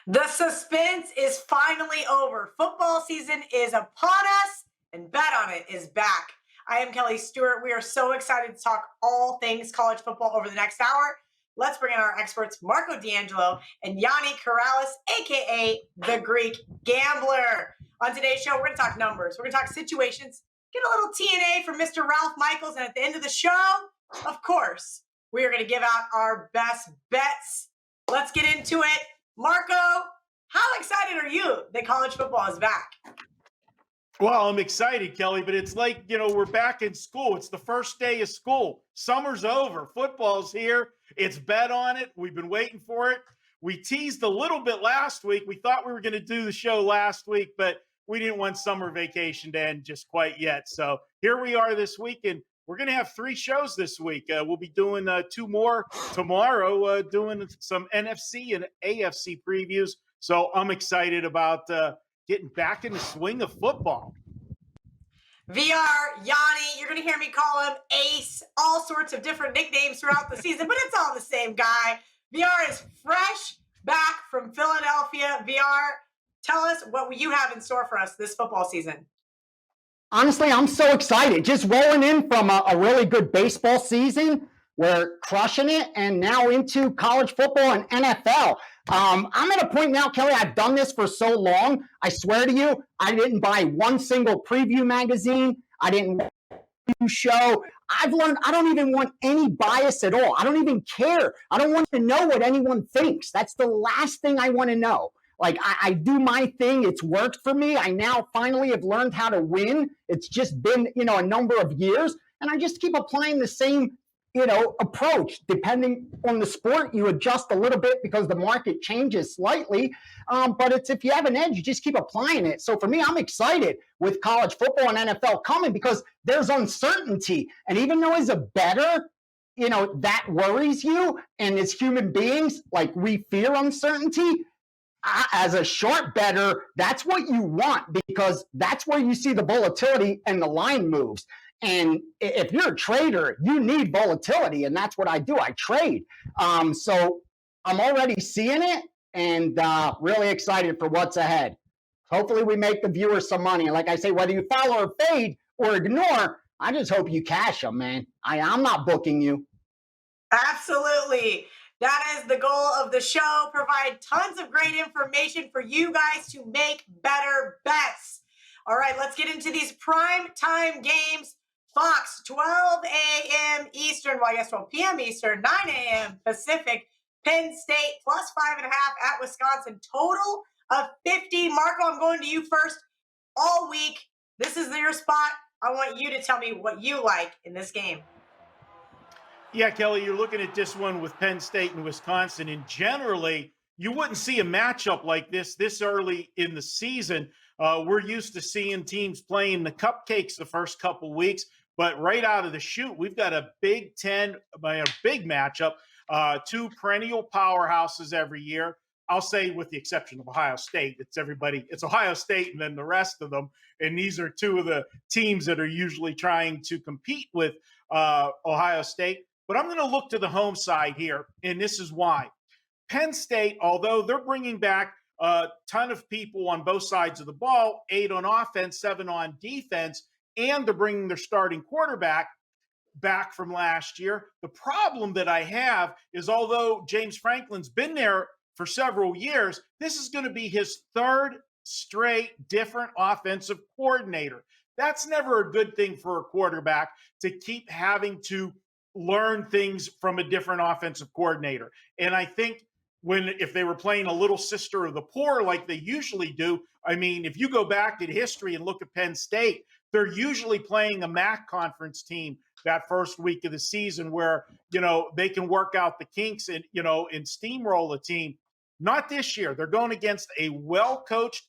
The suspense is finally over. Football season is upon us, and Bet On It is back. I am Kelly Stewart. We are so excited to talk all things college football over the next hour. Let's bring in our experts, Marco D'Angelo and Gianni Corrales, a.k.a. the Greek Gambler. On today's show, we're going to talk numbers. We're going to talk situations, get a little T&A from Mr. Ralph Michaels, and at the end of the show, of course, we are going to give out our best bets. Let's get into it. Marco, how excited are you that college football is back? Well, I'm excited, Kelly, but it's like, we're back in school. It's the first day of school. Summer's over. Football's here. It's Bet On It. We've been waiting for it. We teased a little bit last week. We thought we were going to do the show last week, but we didn't want summer vacation to end just quite yet. So here we are this week, and we're going to have 3 shows this week. We'll be doing 2 more tomorrow, doing some NFC and AFC previews. So I'm excited about getting back in the swing of football. VR, Gianni, you're going to hear me call him Ace, all sorts of different nicknames throughout the season, but it's all the same guy. VR is fresh back from Philadelphia. VR, tell us what you have in store for us this football season. Honestly, I'm so excited. Just rolling in from a really good baseball season. We're crushing it, and now into college football and NFL. I'm at a point now, Kelly, I've done this for so long. I swear to you, I didn't buy one single preview magazine. I didn't watch a show. I've learned I don't even want any bias at all. I don't even care. I don't want to know what anyone thinks. That's the last thing I want to know. Like, I do my thing. It's worked for me. I now finally have learned how to win. It's just been, a number of years. And I just keep applying the same, approach. Depending on the sport, you adjust a little bit because the market changes slightly. But it's if you have an edge, you just keep applying it. So for me, I'm excited with college football and NFL coming because there's uncertainty. And even though it's a better, that worries you. And as human beings, like, we fear uncertainty. As a short bettor, that's what you want because that's where you see the volatility and the line moves. And if you're a trader, you need volatility, and that's what I do. I trade. So I'm already seeing it and really excited for what's ahead. Hopefully we make the viewers some money. And like I say, whether you follow or fade or ignore, I just hope you cash them, man. I'm not booking you. Absolutely. That is the goal of the show. Provide tons of great information for you guys to make better bets. All right, let's get into these prime time games. Fox, 12 a.m. Eastern, well, I guess 12 p.m. Eastern, 9 a.m. Pacific. Penn State plus 5.5 at Wisconsin. Total of 50. Marco, I'm going to you first. All week, this is your spot. I want you to tell me what you like in this game. Yeah, Kelly, you're looking at this one with Penn State and Wisconsin, and generally, you wouldn't see a matchup like this early in the season. We're used to seeing teams playing the cupcakes the first couple weeks, but right out of the chute, we've got a Big Ten, a big matchup, 2 perennial powerhouses every year. I'll say with the exception of Ohio State, it's Ohio State and then the rest of them, and these are 2 of the teams that are usually trying to compete with Ohio State. But I'm going to look to the home side here, and this is why. Penn State, although they're bringing back a ton of people on both sides of the ball, 8 on offense, 7 on defense, and they're bringing their starting quarterback back from last year. The problem that I have is although James Franklin's been there for several years, this is going to be his 3rd straight different offensive coordinator. That's never a good thing for a quarterback to keep having to learn things from a different offensive coordinator. And I think if they were playing a little sister of the poor like they usually do, I mean, if you go back in history and look at Penn State, they're usually playing a MAC conference team that first week of the season where, they can work out the kinks and, and steamroll a team. Not this year. They're going against a well-coached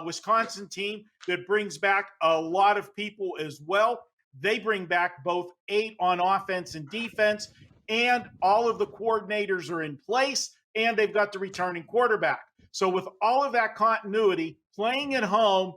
Wisconsin team that brings back a lot of people as well. They bring back both 8 on offense and defense, and all of the coordinators are in place, and they've got the returning quarterback. So with all of that continuity, playing at home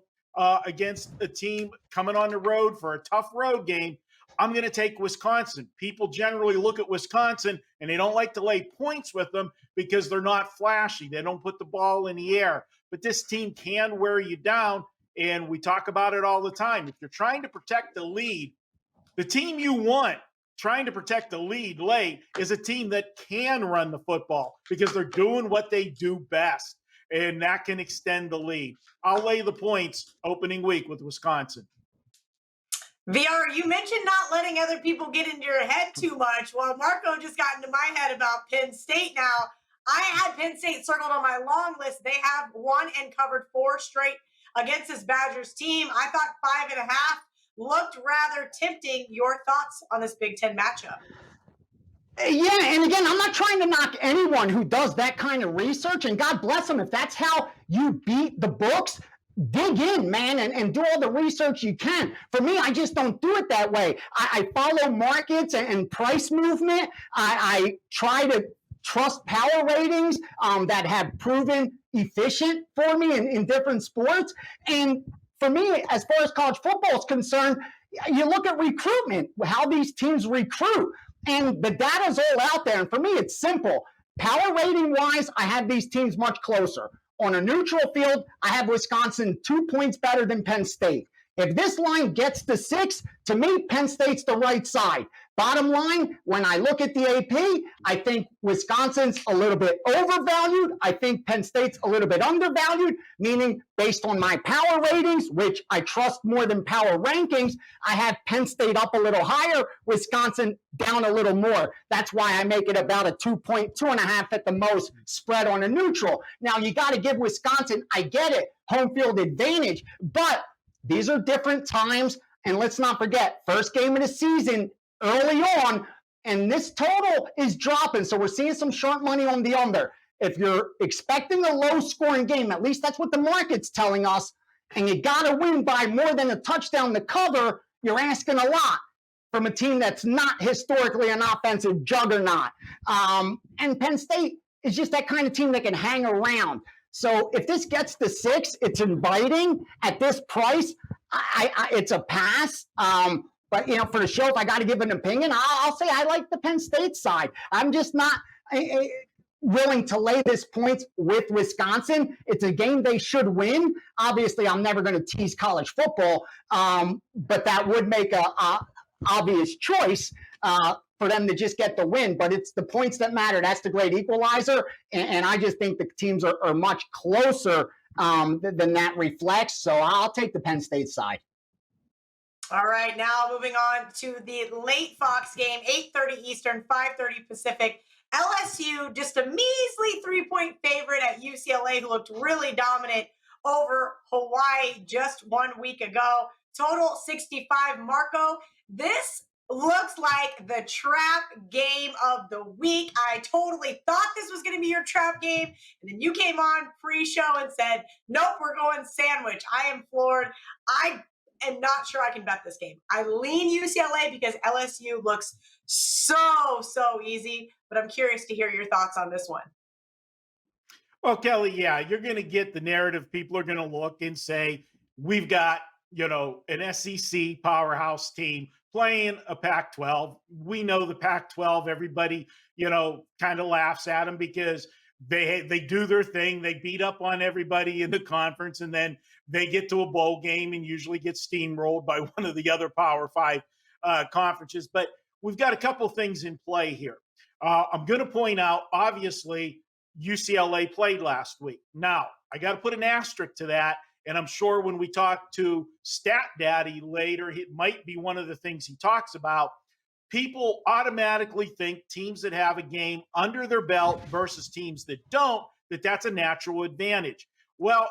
against a team coming on the road for a tough road game, I'm going to take Wisconsin. People generally look at Wisconsin and they don't like to lay points with them because they're not flashy. They don't put the ball in the air. But this team can wear you down, and we talk about it all the time. If you're trying to protect the lead, the team you want trying to protect the lead late is a team that can run the football because they're doing what they do best, and that can extend the lead. I'll lay the points opening week with Wisconsin. VR, you mentioned not letting other people get into your head too much. Well, Marco just got into my head about Penn State now. I had Penn State circled on my long list. They have won and covered 4 straight against this Badgers team. I thought 5.5 looked rather tempting. Your thoughts on this Big Ten matchup? Yeah, and again, I'm not trying to knock anyone who does that kind of research, and God bless them. If that's how you beat the books, dig in, man, and do all the research you can. For me, I just don't do it that way. I follow markets and price movement. I try to trust power ratings that have proven efficient for me in different sports. And for me, as far as college football is concerned, you look at recruitment, how these teams recruit. And the data's all out there. And for me, it's simple. Power rating wise, I have these teams much closer. On a neutral field, I have Wisconsin 2 points better than Penn State. If this line gets to 6, to me, Penn State's the right side. Bottom line, when I look at the AP, I think Wisconsin's a little bit overvalued. I think Penn State's a little bit undervalued, meaning based on my power ratings, which I trust more than power rankings, I have Penn State up a little higher, Wisconsin down a little more. That's why I make it about a 2.5 at the most spread on a neutral. Now, you got to give Wisconsin, I get it, home field advantage, but these are different times. And let's not forget, first game of the season, early on, and this total is dropping. So we're seeing some sharp money on the under. If you're expecting a low-scoring game, at least that's what the market's telling us, and you got to win by more than a touchdown to cover, you're asking a lot from a team that's not historically an offensive juggernaut. And Penn State is just that kind of team that can hang around. So if this gets to 6, it's inviting. At this price, it's a pass. But, for the show, if I got to give an opinion, I'll say I like the Penn State side. I'm just not willing to lay this points with Wisconsin. It's a game they should win. Obviously, I'm never going to tease college football, but that would make a obvious choice for them to just get the win. But it's the points that matter. That's the great equalizer. And I just think the teams are much closer than that reflects. So I'll take the Penn State side. All right, now moving on to the late Fox game, 8:30 Eastern, 5:30 Pacific. LSU, just a measly 3-point favorite at UCLA, who looked really dominant over Hawaii just 1 week ago. Total 65. Marco, this looks like the trap game of the week. I totally thought this was going to be your trap game, and then you came on pre-show and said, nope, we're going sandwich. I am floored. I am not sure I can bet this game. I lean UCLA because LSU looks so easy, but I'm curious to hear your thoughts on this one. Well, Kelly, yeah, you're going to get the narrative. People are going to look and say, we've got, an SEC powerhouse team playing a Pac-12. We know the Pac-12, everybody, kind of laughs at them because they do their thing. They beat up on everybody in the conference, and then they get to a bowl game and usually get steamrolled by one of the other Power 5 conferences. But we've got a couple things in play here. I'm going to point out, obviously, UCLA played last week. Now, I got to put an asterisk to that, and I'm sure when we talk to Stat Daddy later, it might be one of the things he talks about. People automatically think teams that have a game under their belt versus teams that don't, that's a natural advantage. Well,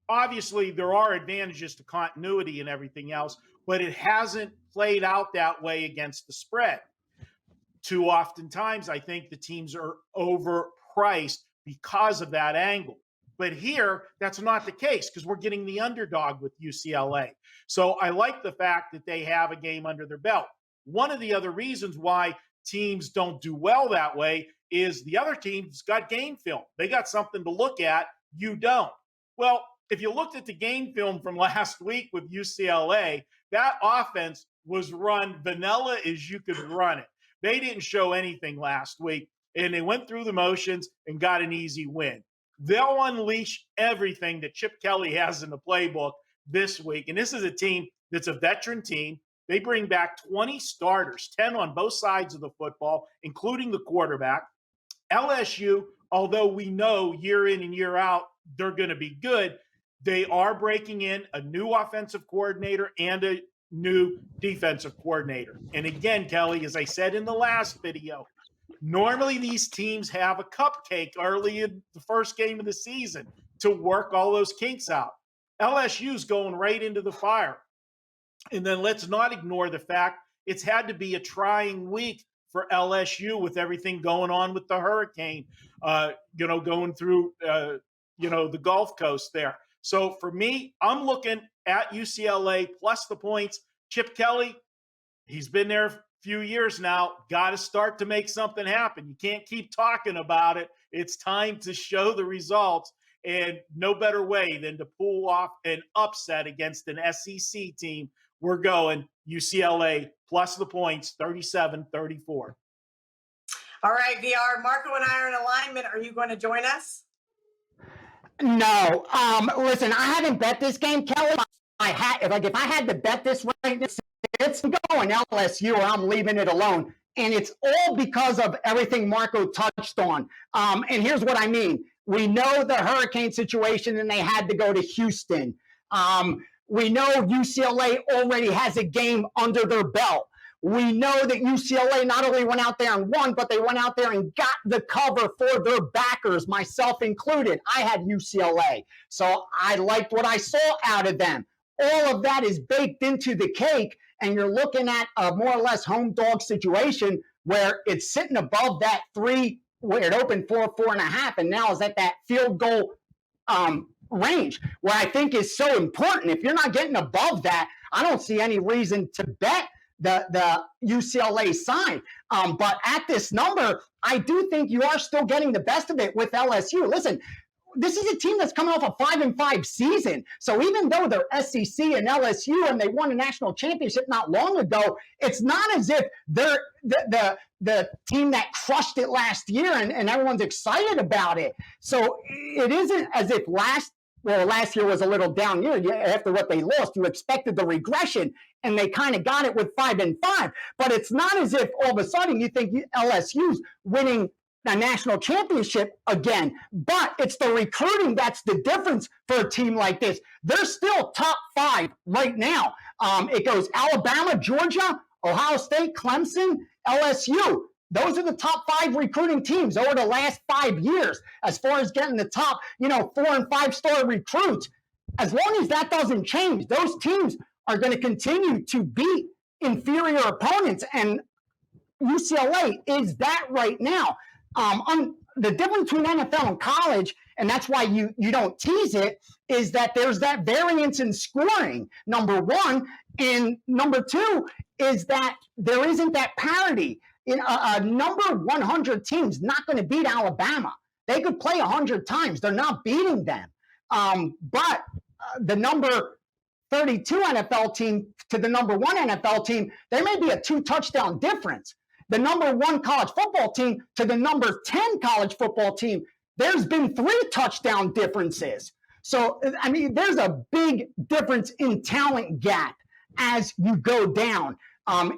obviously, there are advantages to continuity and everything else, but it hasn't played out that way against the spread. Too oftentimes, I think the teams are overpriced because of that angle. But here, that's not the case because we're getting the underdog with UCLA. So I like the fact that they have a game under their belt. One of the other reasons why teams don't do well that way is the other team's got game film. They got something to look at. You don't. Well, if you looked at the game film from last week with UCLA, that offense was run vanilla as you could run it. They didn't show anything last week, and they went through the motions and got an easy win. They'll unleash everything that Chip Kelly has in the playbook this week. And this is a team that's a veteran team. They bring back 20 starters, 10 on both sides of the football, including the quarterback. LSU, although we know year in and year out they're going to be good, they are breaking in a new offensive coordinator and a new defensive coordinator. And again, Kelly, as I said in the last video, normally these teams have a cupcake early in the first game of the season to work all those kinks out. LSU's going right into the fire. And then let's not ignore the fact it's had to be a trying week for LSU with everything going on with the hurricane, going through, the Gulf Coast there. So for me, I'm looking at UCLA plus the points. Chip Kelly, he's been there a few years now. Got to start to make something happen. You can't keep talking about it. It's time to show the results. And no better way than to pull off an upset against an SEC team. We're going UCLA plus the points, 37-34. All right, VR, Marco and I are in alignment. Are you going to join us? No. Listen, I haven't bet this game, Kelly. If I had to bet this right now, it's going LSU or I'm leaving it alone. And it's all because of everything Marco touched on. And here's what I mean. We know the hurricane situation and they had to go to Houston. We know UCLA already has a game under their belt. We know that UCLA not only went out there and won, but they went out there and got the cover for their backers, myself included. I had UCLA, so I liked what I saw out of them. All of that is baked into the cake, and you're looking at a more or less home dog situation where it's sitting above that 3, where it opened 4.5, and now is at that field goal range, where I think is so important. If you're not getting above that, I don't see any reason to bet the UCLA side. But at this number, I do think you are still getting the best of it with LSU. Listen, this is a team that's coming off a 5-5 season. So even though they're SEC and LSU and they won a national championship not long ago, it's not as if they're the team that crushed it last year and everyone's excited about it. So it isn't as if last year was a little down year. After what they lost, you expected the regression, and they kind of got it with 5-5. But it's not as if all of a sudden you think LSU's winning a national championship again. But it's the recruiting that's the difference for a team like this. They're still top 5 right now. It goes Alabama, Georgia, Ohio State, Clemson, LSU. Those are the top 5 recruiting teams over the last 5 years as far as getting the top, 4 and 5-star recruits. As long as that doesn't change, those teams are going to continue to beat inferior opponents, and UCLA is that right now. The difference between NFL and college, and that's why you don't tease it, is that there's that variance in scoring, number one, and number two is that there isn't that parity. In a number 100 team's not going to beat Alabama. They could play 100 times. They're not beating them. But the number 32 NFL team to the number 1 NFL team, there may be a 2-touchdown difference. The number 1 college football team to the number 10 college football team, there's been 3 touchdown differences. So, I mean, there's a big difference in talent gap as you go down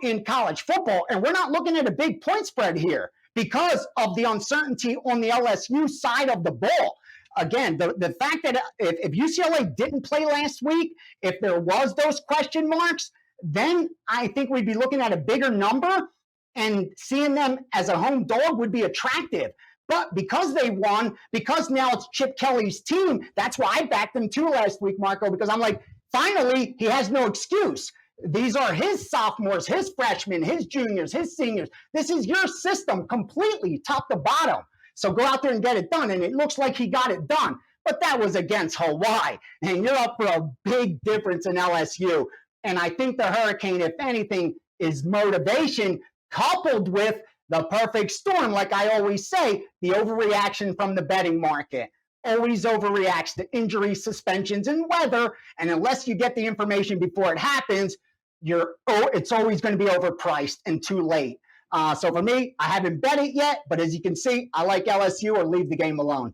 in college football. And we're not looking at a big point spread here because of the uncertainty on the LSU side of the ball. Again, the fact that if UCLA didn't play last week, if there was those question marks, then I think we'd be looking at a bigger number, and seeing them as a home dog would be attractive. But because they won, because now it's Chip Kelly's team, that's why I backed them too last week, Marco, because I'm like, finally, he has no excuse. These are his sophomores, his freshmen, his juniors, his seniors. This is your system completely top to bottom. So go out there and get it done. And it looks like he got it done. But that was against Hawaii. And you're up for a big difference in LSU. And I think the Hurricane, if anything, is motivation coupled with the perfect storm. Like I always say, the overreaction from the betting market always overreacts to injuries, suspensions, and weather. And unless you get the information before it happens, it's always going to be overpriced and too late. So for me, I haven't bet it yet, but as you can see, I like LSU or leave the game alone.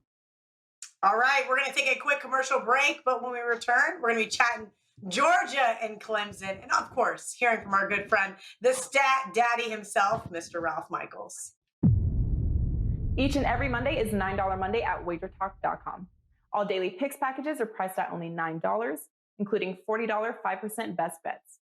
All right, we're going to take a quick commercial break, but when we return, we're going to be chatting Georgia and Clemson, and of course, hearing from our good friend, the stat daddy himself, Mr. Ralph Michaels. Each and every Monday is $9 Monday at wagertalk.com. All daily picks packages are priced at only $9, including $40 5% best bets.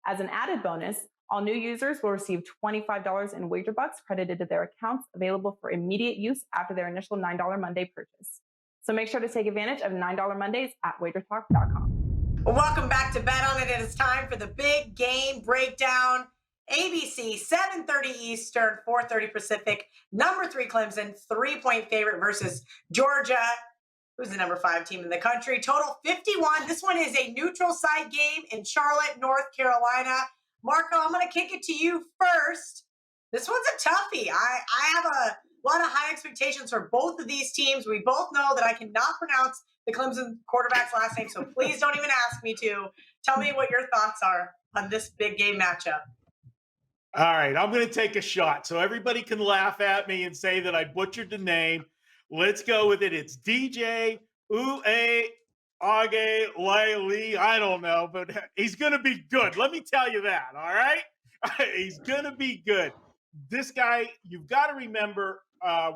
As an added bonus, all new users will receive $25 in wager bucks credited to their accounts, available for immediate use after their initial $9 Monday purchase. So make sure to take advantage of $9 Mondays at wagertalk.com. Welcome back to Bet On It. It is time for the big game breakdown. ABC, 7:30 Eastern, 4:30 Pacific. Number 3 Clemson, 3-point favorite versus Georgia, who's the number 5 team in the country. Total 51. This one is a neutral site game in Charlotte, North Carolina. Marco, I'm going to kick it to you first. This one's a toughie. I have a lot of high expectations for both of these teams. We both know that I cannot pronounce the Clemson quarterback's last name, so please don't even ask me to. Tell me what your thoughts are on this big game matchup. All right, I'm going to take a shot so everybody can laugh at me and say that I butchered the name. Let's go with it. It's DJ Uwe Lee. I don't know, but he's going to be good. Let me tell you that, all right? He's going to be good. This guy, you've got to remember,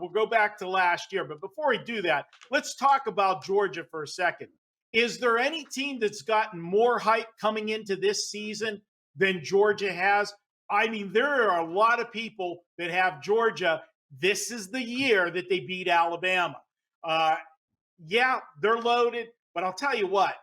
we'll go back to last year, but before we do that, let's talk about Georgia for a second. Is there any team that's gotten more hype coming into this season than Georgia has? I mean, there are a lot of people that have Georgia. This is the year that they beat Alabama. Yeah, they're loaded, but I'll tell you what,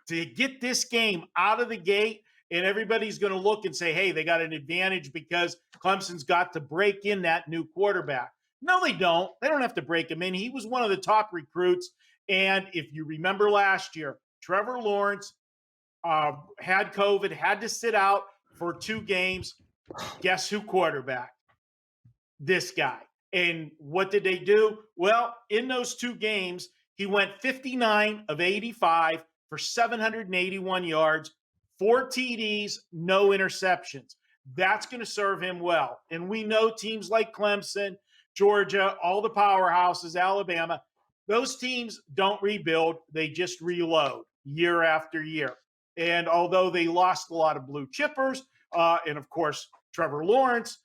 to get this game out of the gate, and everybody's going to look and say, hey, they got an advantage because Clemson's got to break in that new quarterback. No, they don't. They don't have to break him in. He was one of the top recruits. And if you remember last year, Trevor Lawrence had COVID, had to sit out for 2 games. Guess who quarterbacked? This guy. And what did they do? Well, in those 2 games, he went 59 of 85 for 781 yards, 4 TDs, no interceptions. That's going to serve him well. And we know teams like Clemson, Georgia, all the powerhouses, Alabama, those teams don't rebuild. They just reload year after year. And although they lost a lot of blue chippers, and of course, Trevor Lawrence,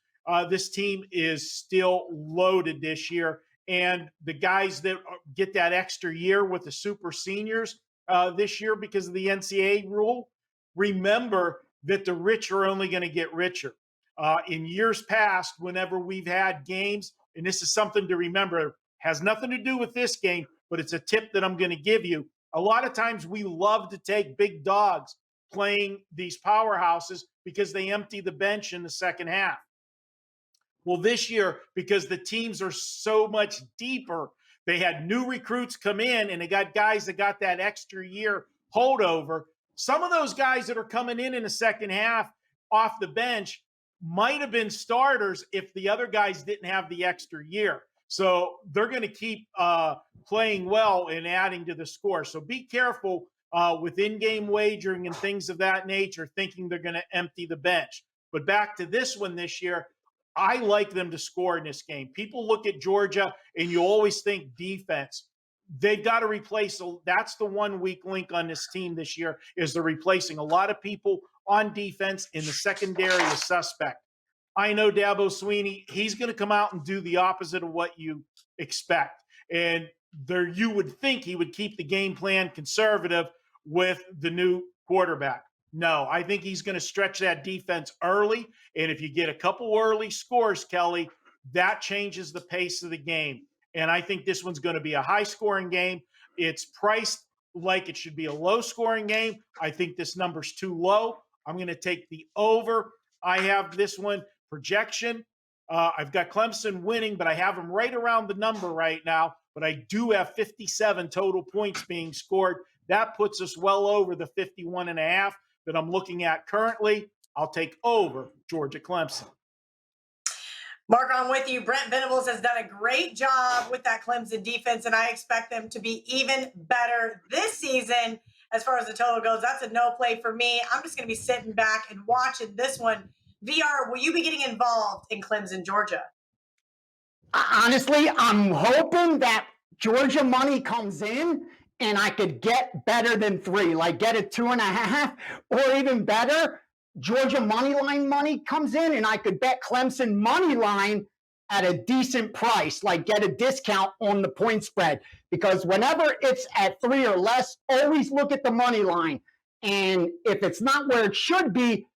this team is still loaded this year. And the guys that get that extra year with the super seniors this year because of the NCAA rule, remember that the rich are only going to get richer. In years past, whenever we've had games, and this is something to remember, has nothing to do with this game, but it's a tip that I'm going to give you. A lot of times we love to take big dogs playing these powerhouses because they empty the bench in the second half. Well, this year, because the teams are so much deeper, they had new recruits come in and they got guys that got that extra year holdover. Some of those guys that are coming in the second half off the bench might have been starters if the other guys didn't have the extra year. So they're going to keep playing well and adding to the score. So be careful with in-game wagering and things of that nature, thinking they're going to empty the bench. But back to this one this year, I like them to score in this game. People look at Georgia and you always think defense. They've got to replace. That's the one weak link on this team this year is they're replacing a lot of people on defense, and the secondary is suspect. I know Dabo Swinney, he's going to come out and do the opposite of what you expect. And there, you would think he would keep the game plan conservative with the new quarterback. No, I think he's going to stretch that defense early. And if you get a couple early scores, Kelly, that changes the pace of the game. And I think this one's going to be a high-scoring game. It's priced like it should be a low-scoring game. I think this number's too low. I'm going to take the over. I have this one projection. I've got Clemson winning, but I have them right around the number right now. But I do have 57 total points being scored. That puts us well over the 51.5 that I'm looking at currently. I'll take over Georgia Clemson. Mark, I'm with you. Brent Venables has done a great job with that Clemson defense, and I expect them to be even better this season. as far as the total goes. That's a no play for me. I'm just going to be sitting back and watching this one. VR, will you be getting involved in Clemson, Georgia? Honestly, I'm hoping that Georgia money comes in and I could get better than 3, like get a 2.5, or even better, Georgia money line money comes in and I could bet Clemson money line at a decent price, like get a discount on the point spread. Because whenever it's at 3 or less, always look at the money line. And if it's not where it should be,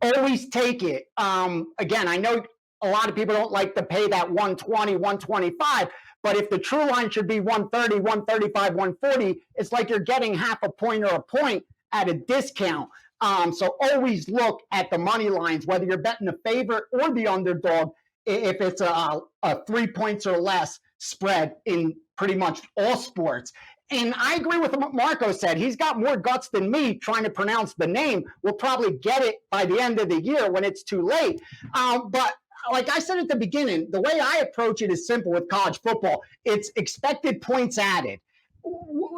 always take it. Again, I know a lot of people don't like to pay that 120, 125, but if the true line should be 130, 135, 140, it's like you're getting half a point or a point at a discount. So always look at the money lines, whether you're betting the favorite or the underdog, if it's a 3 points or less spread in pretty much all sports. And I agree with what Marco said. He's got more guts than me trying to pronounce the name. We'll probably get it by the end of the year when it's too late. But like I said at the beginning, the way I approach it is simple with college football. It's expected points added.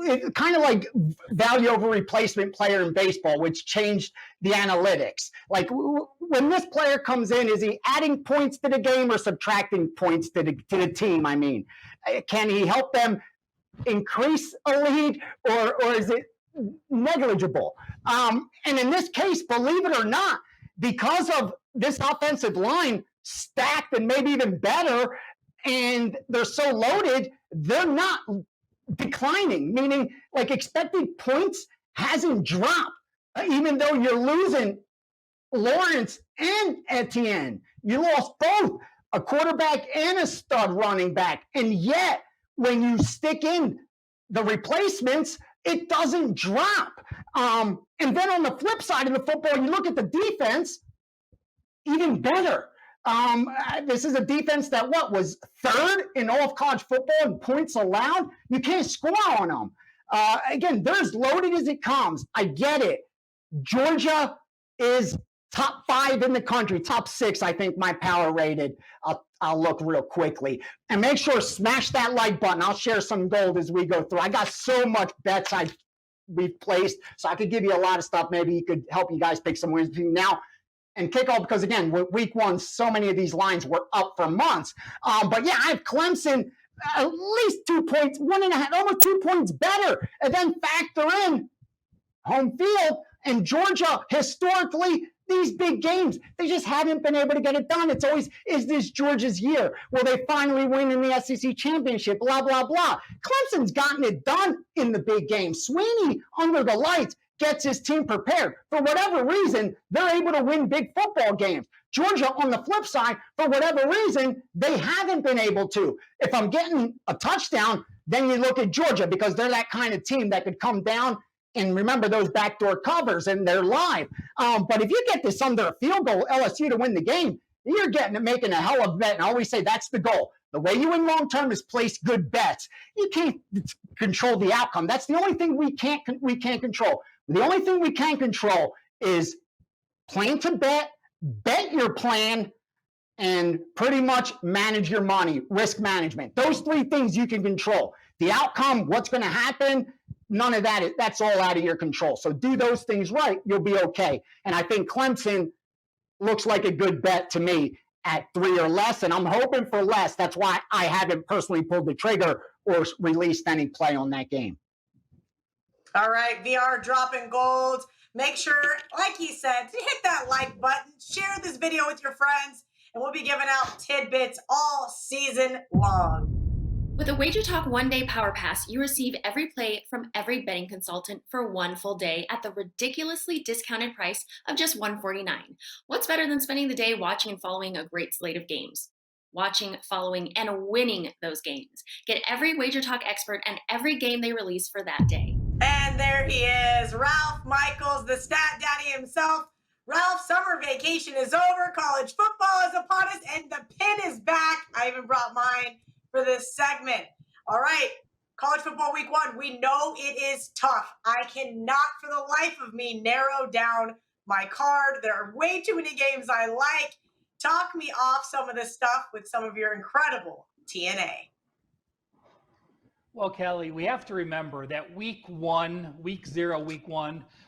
It's kind of like value over replacement player in baseball, which changed the analytics. Like when this player comes in, is he adding points to the game or subtracting points to the team? I mean, can he help them increase a lead, or is it negligible? And in this case, believe it or not, because of this offensive line stacked and maybe even better, and they're so loaded, they're not declining, meaning like expected points hasn't dropped, even though you're losing Lawrence and Etienne. You lost both a quarterback and a stud running back, and yet when you stick in the replacements, it doesn't drop. And then on the flip side of the football, you look at the defense, even better. This is a defense that was third in all of college football in points allowed. You can't score on them. Again, they're as loaded as it comes. I get it. Georgia is top 5 in the country, top 6, I think my power rated. I'll look real quickly. And make sure smash that like button. I'll share some gold as we go through. I got so much bets we've placed, so I could give you a lot of stuff. Maybe you could help you guys pick some wins between now and kickoff, because again, week 1, so many of these lines were up for months. But yeah, I have Clemson at least 2 points, 1.5, almost 2 points better. And then factor in home field and Georgia historically. These big games, they just haven't been able to get it done. It's always, is this Georgia's year? Will they finally win in the SEC championship? Blah, blah, blah. Clemson's gotten it done in the big games. Sweeney, under the lights, gets his team prepared. For whatever reason, they're able to win big football games. Georgia, on the flip side, for whatever reason, they haven't been able to. If I'm getting a touchdown, then you look at Georgia, because they're that kind of team that could come down and remember those backdoor covers, and they're live. But if you get this under a field goal, LSU to win the game, you're making a hell of a bet. And I always say that's the goal. The way you win long term is place good bets. You can't control the outcome. That's the only thing we can't control. The only thing we can control is plan to bet your plan, and pretty much manage your money, risk management. Those 3 things you can control. The outcome, what's going to happen, none of that, that's all out of your control. So do those things right, you'll be okay. And I think Clemson looks like a good bet to me at 3 or less, and I'm hoping for less. That's why I haven't personally pulled the trigger or released any play on that game. All right, VR dropping gold. Make sure, like he said, to hit that like button, share this video with your friends, and we'll be giving out tidbits all season long. With a Wager Talk one-day power pass, you receive every play from every betting consultant for 1 full day at the ridiculously discounted price of just $149. What's better than spending the day watching and following a great slate of games? Watching, following, and winning those games. Get every Wager Talk expert and every game they release for that day. And there he is, Ralph Michaels, the stat daddy himself. Ralph, summer vacation is over, college football is upon us, and the pin is back. I even brought mine for this segment. All right, college football week 1, we know it is tough. I cannot for the life of me narrow down my card. There are way too many games I like. Talk me off some of this stuff with some of your incredible TNA. Well, Kelly, we have to remember that week one,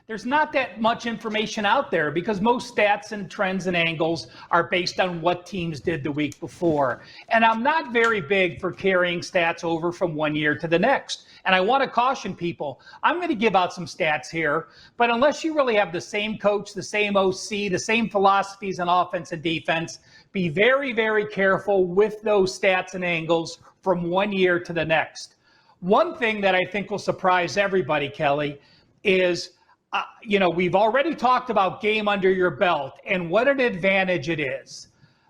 there's not that much information out there because most stats and trends and angles are based on what teams did the week before. And I'm not very big for carrying stats over from one year to the next. And I want to caution people, I'm going to give out some stats here, but unless you really have the same coach, the same OC, the same philosophies on offense and defense, be very, very careful with those stats and angles from one year to the next. One thing that I think will surprise everybody, Kelly, is, we've already talked about game under your belt and what an advantage it is.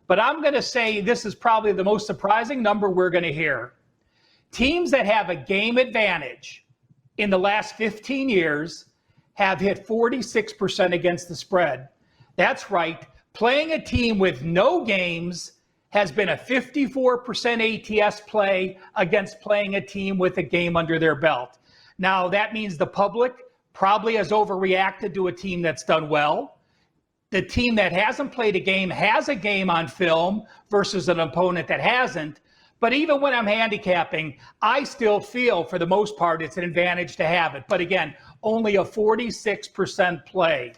But I'm going to say this is probably the most surprising number we're going to hear. Teams that have a game advantage in the last 15 years have hit 46% against the spread. That's right. Playing a team with no games has been a 54% ATS play against playing a team with a game under their belt. Now, that means the public probably has overreacted to a team that's done well. The team that hasn't played a game has a game on film versus an opponent that hasn't. But even when I'm handicapping, I still feel, for the most part, it's an advantage to have it. But again, only a 46% play.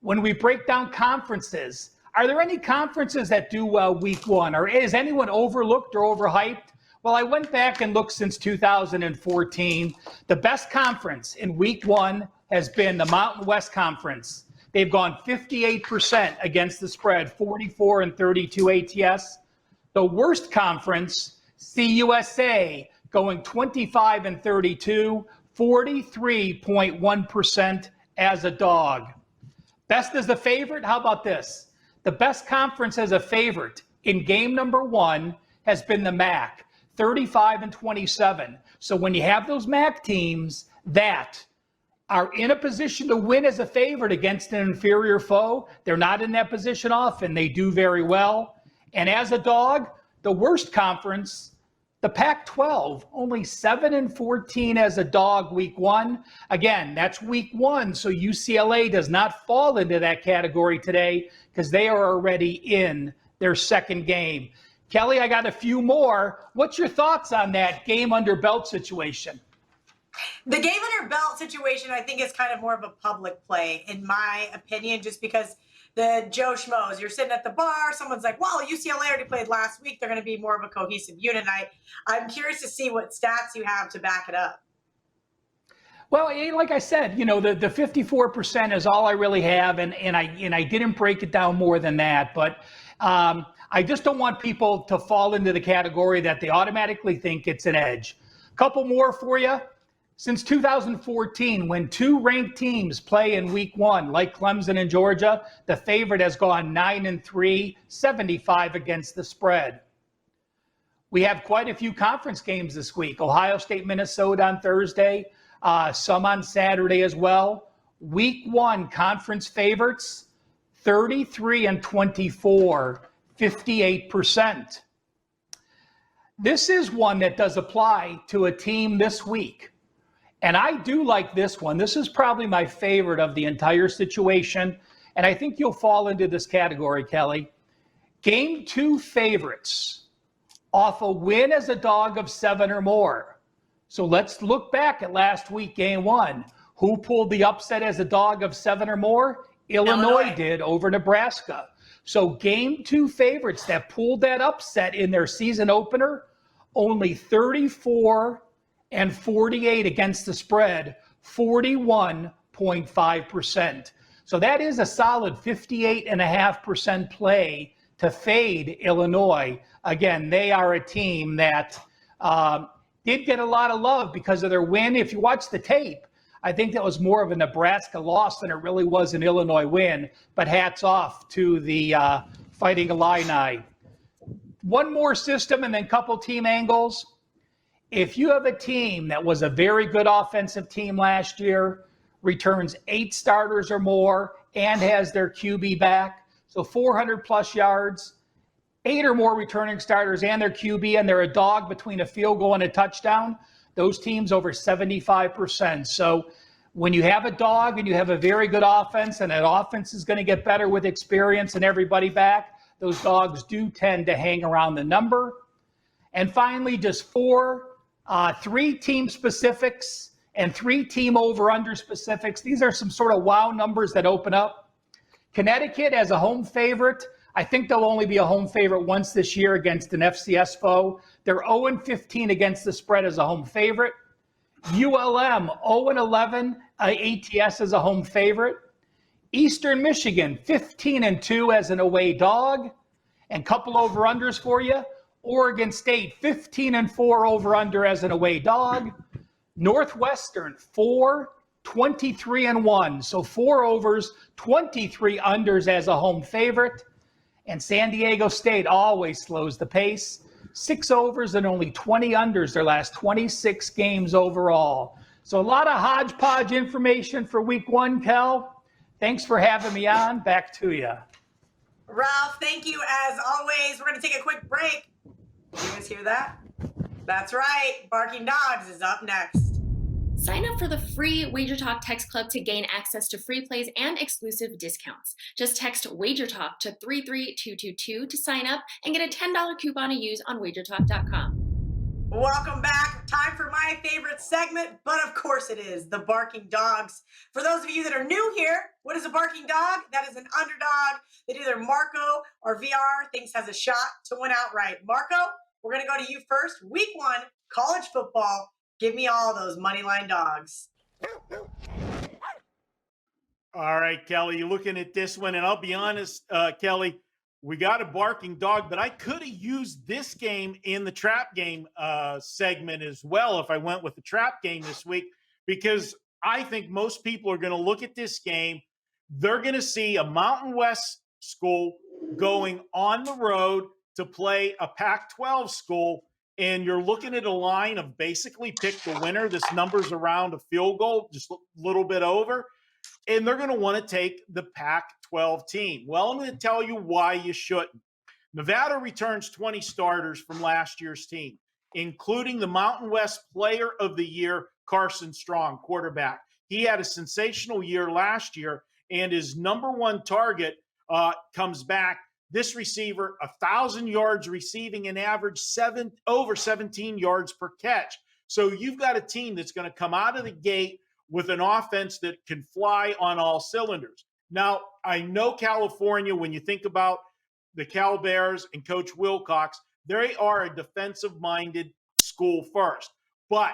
When we break down conferences, are there any conferences that do well week one? Or is anyone overlooked or overhyped? Well, I went back and looked since 2014. The best conference in week one has been the Mountain West Conference. They've gone 58% against the spread, 44 and 32 ATS. The worst conference, CUSA, going 25 and 32, 43.1% as a dog. Best as a favorite? How about this? The best conference as a favorite in game number one has been the MAC, 35 and 27. So when you have those MAC teams that are in a position to win as a favorite against an inferior foe, they're not in that position often. They do very well. And as a dog, the worst conference, the Pac-12, only 7 and 14 as a dog week one. Again, that's week one, so UCLA does not fall into that category today because they are already in their second game. Kelly, I got a few more. What's your thoughts on that game under belt situation? The game under belt situation, I think, is kind of more of a public play, in my opinion, just because the Joe Schmoes, you're sitting at the bar, someone's like, well, UCLA already played last week. They're going to be more of a cohesive unit. I'm curious to see what stats you have to back it up. Well, like I said, the 54% is all I really have, and I didn't break it down more than that. But I just don't want people to fall into the category that they automatically think it's an edge. A couple more for you. Since 2014, when two ranked teams play in week one, like Clemson and Georgia, the favorite has gone 9 and 3, 75 against the spread. We have quite a few conference games this week. Ohio State, Minnesota on Thursday, some on Saturday as well. Week one conference favorites, 33 and 24, 58%. This is one that does apply to a team this week. And I do like this one. This is probably my favorite of the entire situation. And I think you'll fall into this category, Kelly. Game two favorites off a win as a dog of 7 or more. So let's look back at last week, game one. Who pulled the upset as a dog of 7 or more? Illinois did over Nebraska. So game two favorites that pulled that upset in their season opener, only 34 and 48 against the spread, 41.5%. So that is a solid 58.5% play to fade Illinois. Again, they are a team that did get a lot of love because of their win. If you watch the tape, I think that was more of a Nebraska loss than it really was an Illinois win, but hats off to the Fighting Illini. One more system and then couple team angles. If you have a team that was a very good offensive team last year, returns 8 starters or more, and has their QB back, so 400 plus yards, 8 or more returning starters and their QB, and they're a dog between a field goal and a touchdown, those teams over 75%. So when you have a dog and you have a very good offense, and that offense is going to get better with experience and everybody back, those dogs do tend to hang around the number. And finally, just 4 3 team specifics and 3 team over-under specifics. These are some sort of wow numbers that open up. Connecticut as a home favorite. I think they'll only be a home favorite once this year against an FCS foe. They're 0-15 against the spread as a home favorite. ULM 0-11 ATS as a home favorite. Eastern Michigan 15-2 as an away dog. And couple over-unders for you. Oregon State 15-4 over-under as an away dog. Northwestern 23-1. So 4 overs, 23 unders as a home favorite. And San Diego State always slows the pace. 6 overs and only 20 unders their last 26 games overall. So a lot of hodgepodge information for week 1, Kel. Thanks for having me on. Back to you. Ralph, thank you as always. We're going to take a quick break. You guys hear that? That's right. Barking Dogs is up next. Sign up for the free Wager Talk Text Club to gain access to free plays and exclusive discounts. Just text Wager Talk to 33222 to sign up and get a $10 coupon to use on wagertalk.com. Welcome back. Time for my favorite segment, but of course it is the Barking Dogs. For those of you that are new here, what is a barking dog? That is an underdog that either Marco or VR thinks has a shot to win outright. Marco, we're going to go to you first. Week 1, college football. Give me all those moneyline dogs. All right, Kelly, you're looking at this one, and I'll be honest, Kelly, we got a barking dog, but I could have used this game in the trap game segment as well if I went with the trap game this week, because I think most people are going to look at this game. They're going to see a Mountain West school going on the road to play a Pac-12 school, and you're looking at a line of basically pick the winner. This number's around a field goal, just a little bit over. And they're going to want to take the Pac-12 team. Well, I'm going to tell you why you shouldn't. Nevada returns 20 starters from last year's team, including the Mountain West Player of the Year, Carson Strong, quarterback. He had a sensational year last year, and his number 1 target comes back. This receiver, 1,000 yards receiving, an average over 17 yards per catch. So you've got a team that's going to come out of the gate with an offense that can fly on all cylinders. Now, I know California, when you think about the Cal Bears and Coach Wilcox, they are a defensive-minded school first. But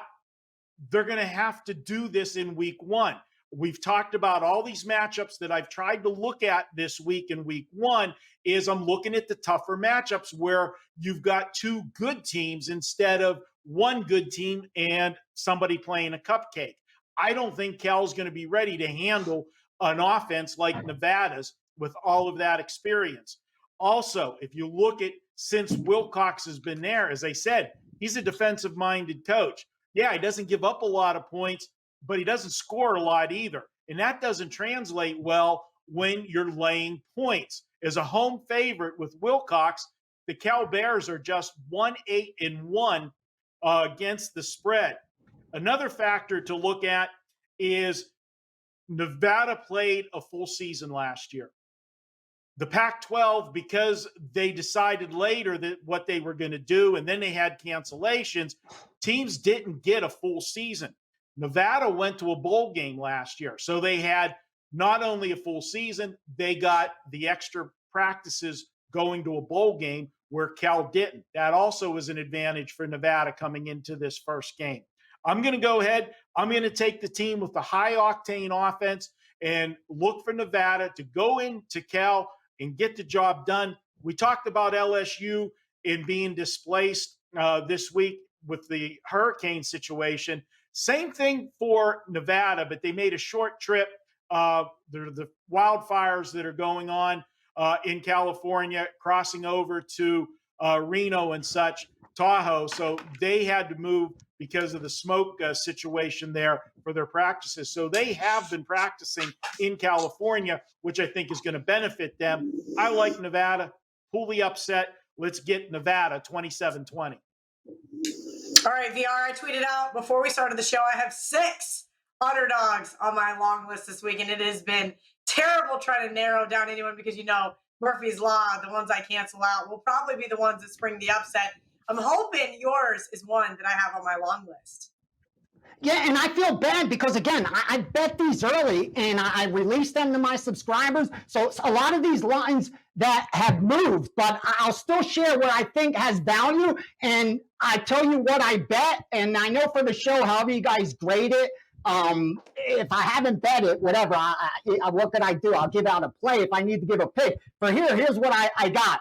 they're going to have to do this in week 1. We've talked about all these matchups that I've tried to look at this week in week 1 is I'm looking at the tougher matchups where you've got 2 good teams instead of 1 good team and somebody playing a cupcake. I don't think Cal's going to be ready to handle an offense like Nevada's with all of that experience. Also, if you look at since Wilcox has been there, as I said, he's a defensive-minded coach. Yeah, he doesn't give up a lot of points, but he doesn't score a lot either. And that doesn't translate well when you're laying points. As a home favorite with Wilcox, the Cal Bears are just 1-8-1 against the spread. Another factor to look at is Nevada played a full season last year. The Pac-12, because they decided later that what they were going to do, and then they had cancellations, teams didn't get a full season. Nevada went to a bowl game last year. So they had not only a full season, they got the extra practices going to a bowl game where Cal didn't. That also is an advantage for Nevada coming into this first game. I'm going to go ahead. I'm going to take the team with the high-octane offense and look for Nevada to go into Cal and get the job done. We talked about LSU in being displaced this week with the hurricane situation. Same thing for Nevada, but they made a short trip. The wildfires that are going on in California, crossing over to Reno and such, Tahoe. So they had to move because of the smoke situation there for their practices. So they have been practicing in California, which I think is going to benefit them. I like Nevada. Pull the upset. Let's get Nevada 27-20. All right, VR, I tweeted out before we started the show, I have 6 underdogs on my long list this week, and it has been terrible trying to narrow down anyone because, you know, Murphy's Law, the ones I cancel out will probably be the ones that spring the upset. I'm hoping yours is one that I have on my long list. Yeah, and I feel bad because, again, I bet these early and I released them to my subscribers. So a lot of these lines that have moved, but I'll still share what I think has value. And I tell you what I bet, and I know for the show, however you guys grade it, if I haven't bet it, whatever, what could I do? I'll give out a play if I need to give a pick. For here's what I got.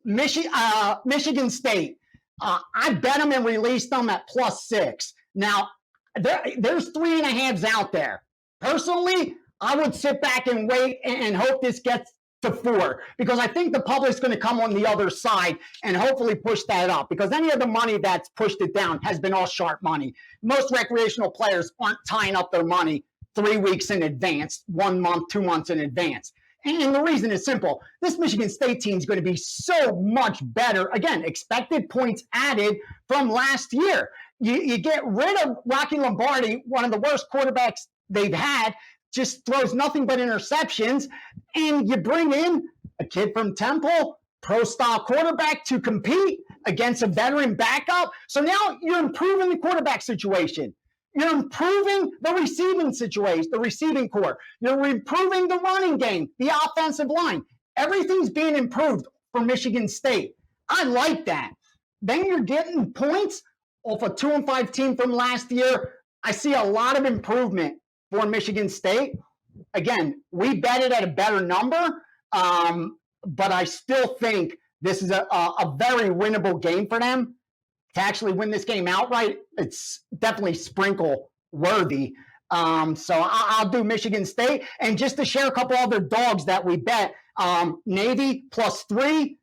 Michigan State. I bet them and released them at +6. Now, there's 3.5s out there. Personally, I would sit back and wait and hope this gets to 4 because I think the public's going to come on the other side and hopefully push that up because any of the money that's pushed it down has been all sharp money. Most recreational players aren't tying up their money 3 weeks in advance, 1 month, 2 months in advance. And the reason is simple. This Michigan State team is going to be so much better. Again, expected points added from last year. You get rid of Rocky Lombardi, one of the worst quarterbacks they've had, just throws nothing but interceptions. And you bring in a kid from Temple, pro-style quarterback to compete against a veteran backup. So now you're improving the quarterback situation. You're improving the receiving situation, the receiving core. You're improving the running game, the offensive line. Everything's being improved for Michigan State. I like that. Then you're getting points off a 2-5 team from last year. I see a lot of improvement for Michigan State. Again, we bet it at a better number, but I still think this is a very winnable game for them. To actually win this game outright, it's definitely sprinkle worthy. So I'll do Michigan State. And just to share a couple other dogs that we bet, Navy +3,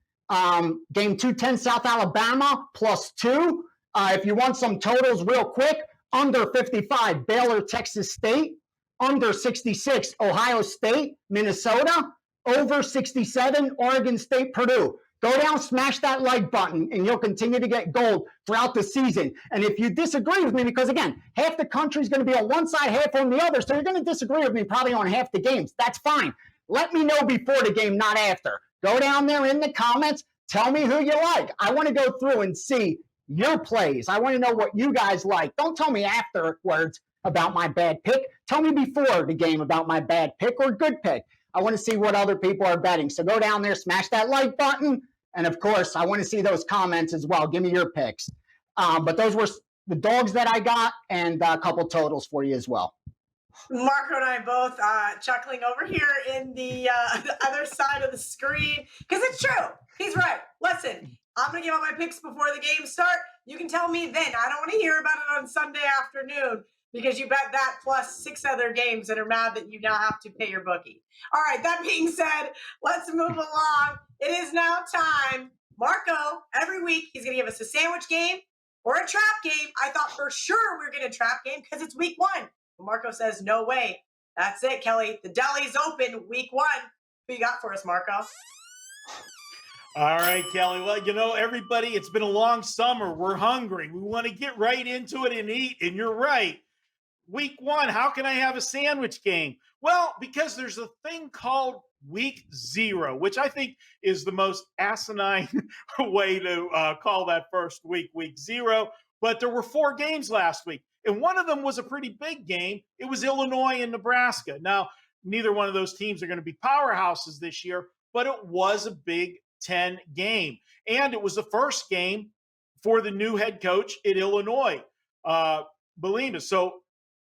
game 210 South Alabama +2. If you want some totals real quick, under 55, Baylor, Texas State, under 66, Ohio State, Minnesota, over 67, Oregon State, Purdue. Go down, smash that like button, and you'll continue to get gold throughout the season. And if you disagree with me, because again, half the country is going to be on one side, half on the other, so you're going to disagree with me probably on half the games. That's fine. Let me know before the game, not after. Go down there in the comments. Tell me who you like. I want to go through and see your plays. I want to know what you guys like. Don't tell me afterwards about my bad pick. Tell me before the game about my bad pick or good pick. I want to see what other people are betting. So go down there, smash that like button. And of course, I want to see those comments as well. Give me your picks. But those were the dogs that I got and a couple totals for you as well. Marco and I both chuckling over here in the other side of the screen because it's true. He's right. Listen, I'm going to give out my picks before the games start. You can tell me then. I don't want to hear about it on Sunday afternoon because you bet that plus 6 other games that are mad that you now have to pay your bookie. All right, that being said, let's move along. It is now time. Marco, every week, he's going to give us a sandwich game or a trap game. I thought for sure we were getting a trap game because it's week 1. But Marco says, no way. That's it, Kelly. The deli's open week 1. Who you got for us, Marco? All right, Kelly. Well, you know, everybody, it's been a long summer. We're hungry. We want to get right into it and eat. And you're right. Week 1, how can I have a sandwich game? Well, because there's a thing called week 0, which I think is the most asinine way to call that first week, week 0. But there were 4 games last week, and one of them was a pretty big game. It was Illinois and Nebraska. Now, neither one of those teams are going to be powerhouses this year, but it was a Big Ten game. And it was the first game for the new head coach at Illinois, Bielema. So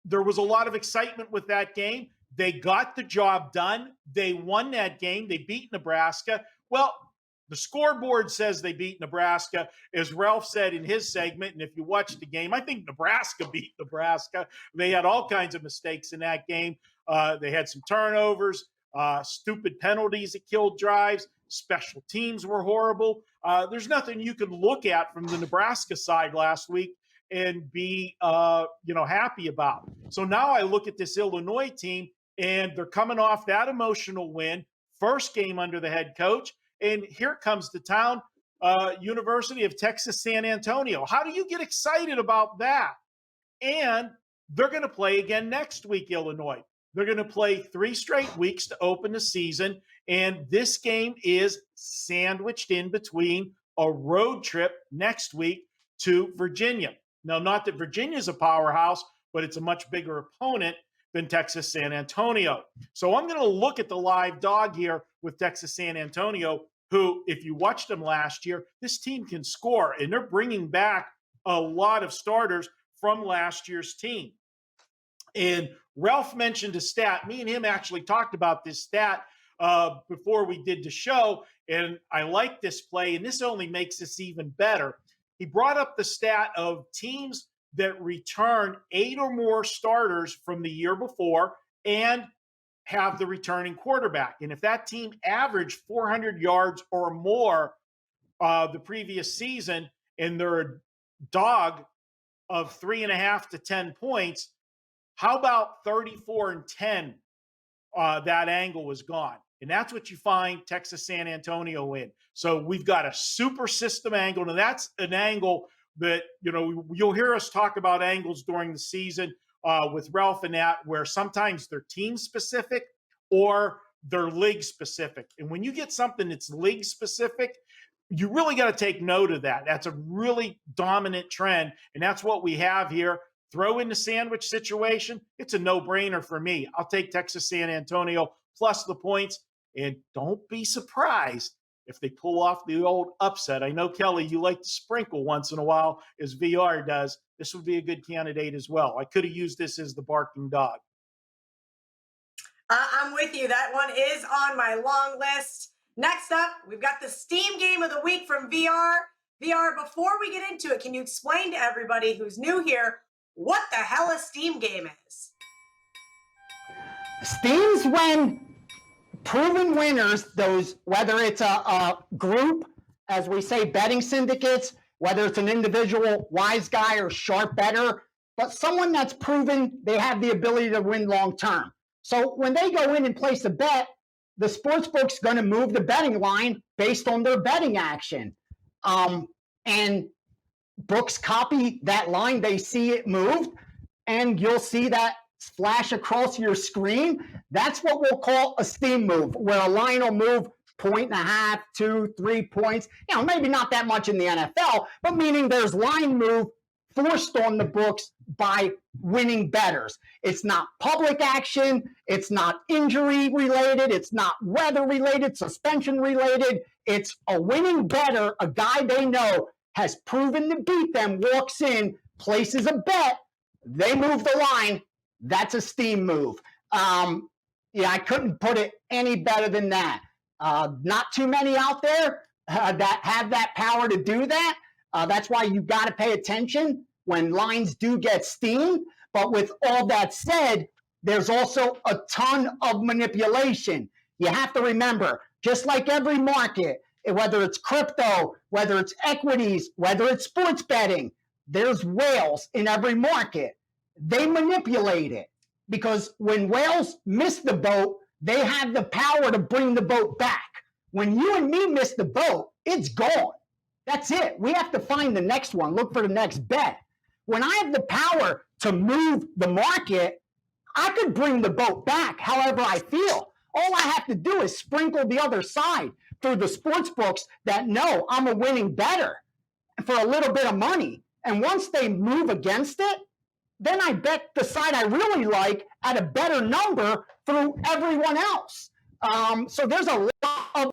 there was a lot of excitement with that game. They got the job done. They won that game. They beat Nebraska. Well, the scoreboard says they beat Nebraska, as Ralph said in his segment. And if you watch the game, I think Nebraska beat Nebraska. They had all kinds of mistakes in that game. They had some turnovers, stupid penalties that killed drives. Special teams were horrible. There's nothing you can look at from the Nebraska side last week and be, happy about. So now I look at this Illinois team, and they're coming off that emotional win, first game under the head coach, and here comes to town, University of Texas San Antonio. How do you get excited about that? And they're going to play again next week, Illinois. They're going to play 3 straight weeks to open the season, and this game is sandwiched in between a road trip next week to Virginia. Now, not that Virginia's a powerhouse, but it's a much bigger opponent than Texas San Antonio. So I'm going to look at the live dog here with Texas San Antonio, who, if you watched them last year, this team can score, and they're bringing back a lot of starters from last year's team. And Ralph mentioned a stat. Me and him actually talked about this stat before we did the show, and I like this play, and this only makes this even better. He brought up the stat of teams that return 8 or more starters from the year before and have the returning quarterback. And if that team averaged 400 yards or more the previous season, and they're a dog of 3.5 to 10 points, how about 34-10? That angle was gone. And that's what you find Texas San Antonio in. So we've got a super system angle, and that's an angle that, you'll hear us talk about angles during the season with Ralph and that, where sometimes they're team specific or they're league specific. And when you get something that's league specific, you really got to take note of that. That's a really dominant trend, and that's what we have here. Throw in the sandwich situation, it's a no-brainer for me. I'll take Texas San Antonio plus the points, and don't be surprised if they pull off the old upset. I know, Kelly, you like to sprinkle once in a while, as VR does. This would be a good candidate as well. I could have used this as the barking dog. I'm with you. That one is on my long list. Next up, we've got the Steam Game of the Week from VR. VR, before we get into it, can you explain to everybody who's new here what the hell a Steam game is? Steam's when proven winners, those, whether it's a group, as we say, betting syndicates, whether it's an individual wise guy or sharp bettor, but someone that's proven they have the ability to win long term. So when they go in and place a bet, the sportsbook's going to move the betting line based on their betting action. And books copy that line, they see it moved, and you'll see that flash across your screen. That's what we'll call a steam move, where a line will move 1.5, 2, 3 points. Maybe not that much in the NFL, but meaning there's line move forced on the books by winning bettors. It's not public action. It's not injury related. It's not weather related, suspension related. It's a winning bettor, a guy they know has proven to beat them, walks in, places a bet, they move the line. That's a steam move. I couldn't put it any better than that. Not too many out there that have that power to do that. That's why you got to pay attention when lines do get steamed. But with all that said, there's also a ton of manipulation. You have to remember, just like every market, whether it's crypto, whether it's equities, whether it's sports betting, there's whales in every market. They manipulate it because when whales miss the boat, they have the power to bring the boat back. When you and me miss the boat, it's gone. That's it. We have to find the next one, look for the next bet. When I have the power to move the market, I could bring the boat back however I feel. All I have to do is sprinkle the other side through the sports books that know I'm a winning bettor for a little bit of money. And once they move against it, then I bet the side I really like at a better number through everyone else. So there's a lot of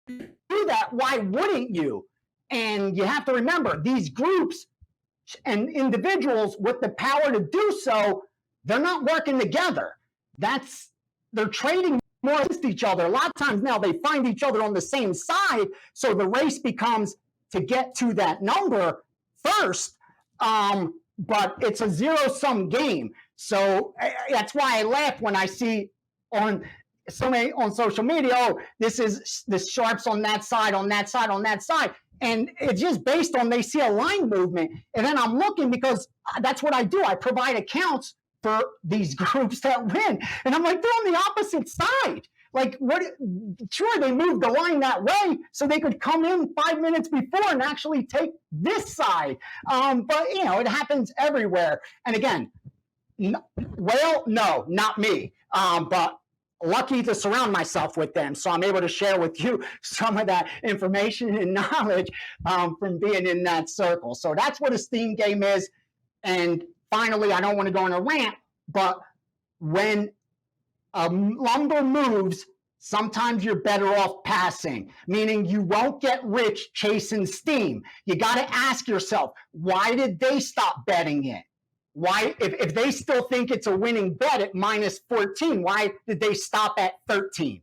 do that. Why wouldn't you? And you have to remember, these groups and individuals with the power to do so, they're not working together. They're trading more against each other. A lot of times now they find each other on the same side, so the race becomes to get to that number first. But it's a zero-sum game. So that's why I laugh when I see on social media, oh, this sharps on that side, on that side, on that side. And it's just based on they see a line movement. And then I'm looking because that's what I do. I provide accounts for these groups that win. And I'm like, they're on the opposite side. Like, what? Sure, they moved the line that way so they could come in 5 minutes before and actually take this side. But, it happens everywhere. And again, no, not me. But lucky to surround myself with them. So I'm able to share with you some of that information and knowledge from being in that circle. So that's what a steam game is. And finally, I don't want to go on a rant, but when a number moves, sometimes you're better off passing, meaning you won't get rich chasing steam. You got to ask yourself, why did they stop betting it? Why, if they still think it's a winning bet at minus 14, why did they stop at 13?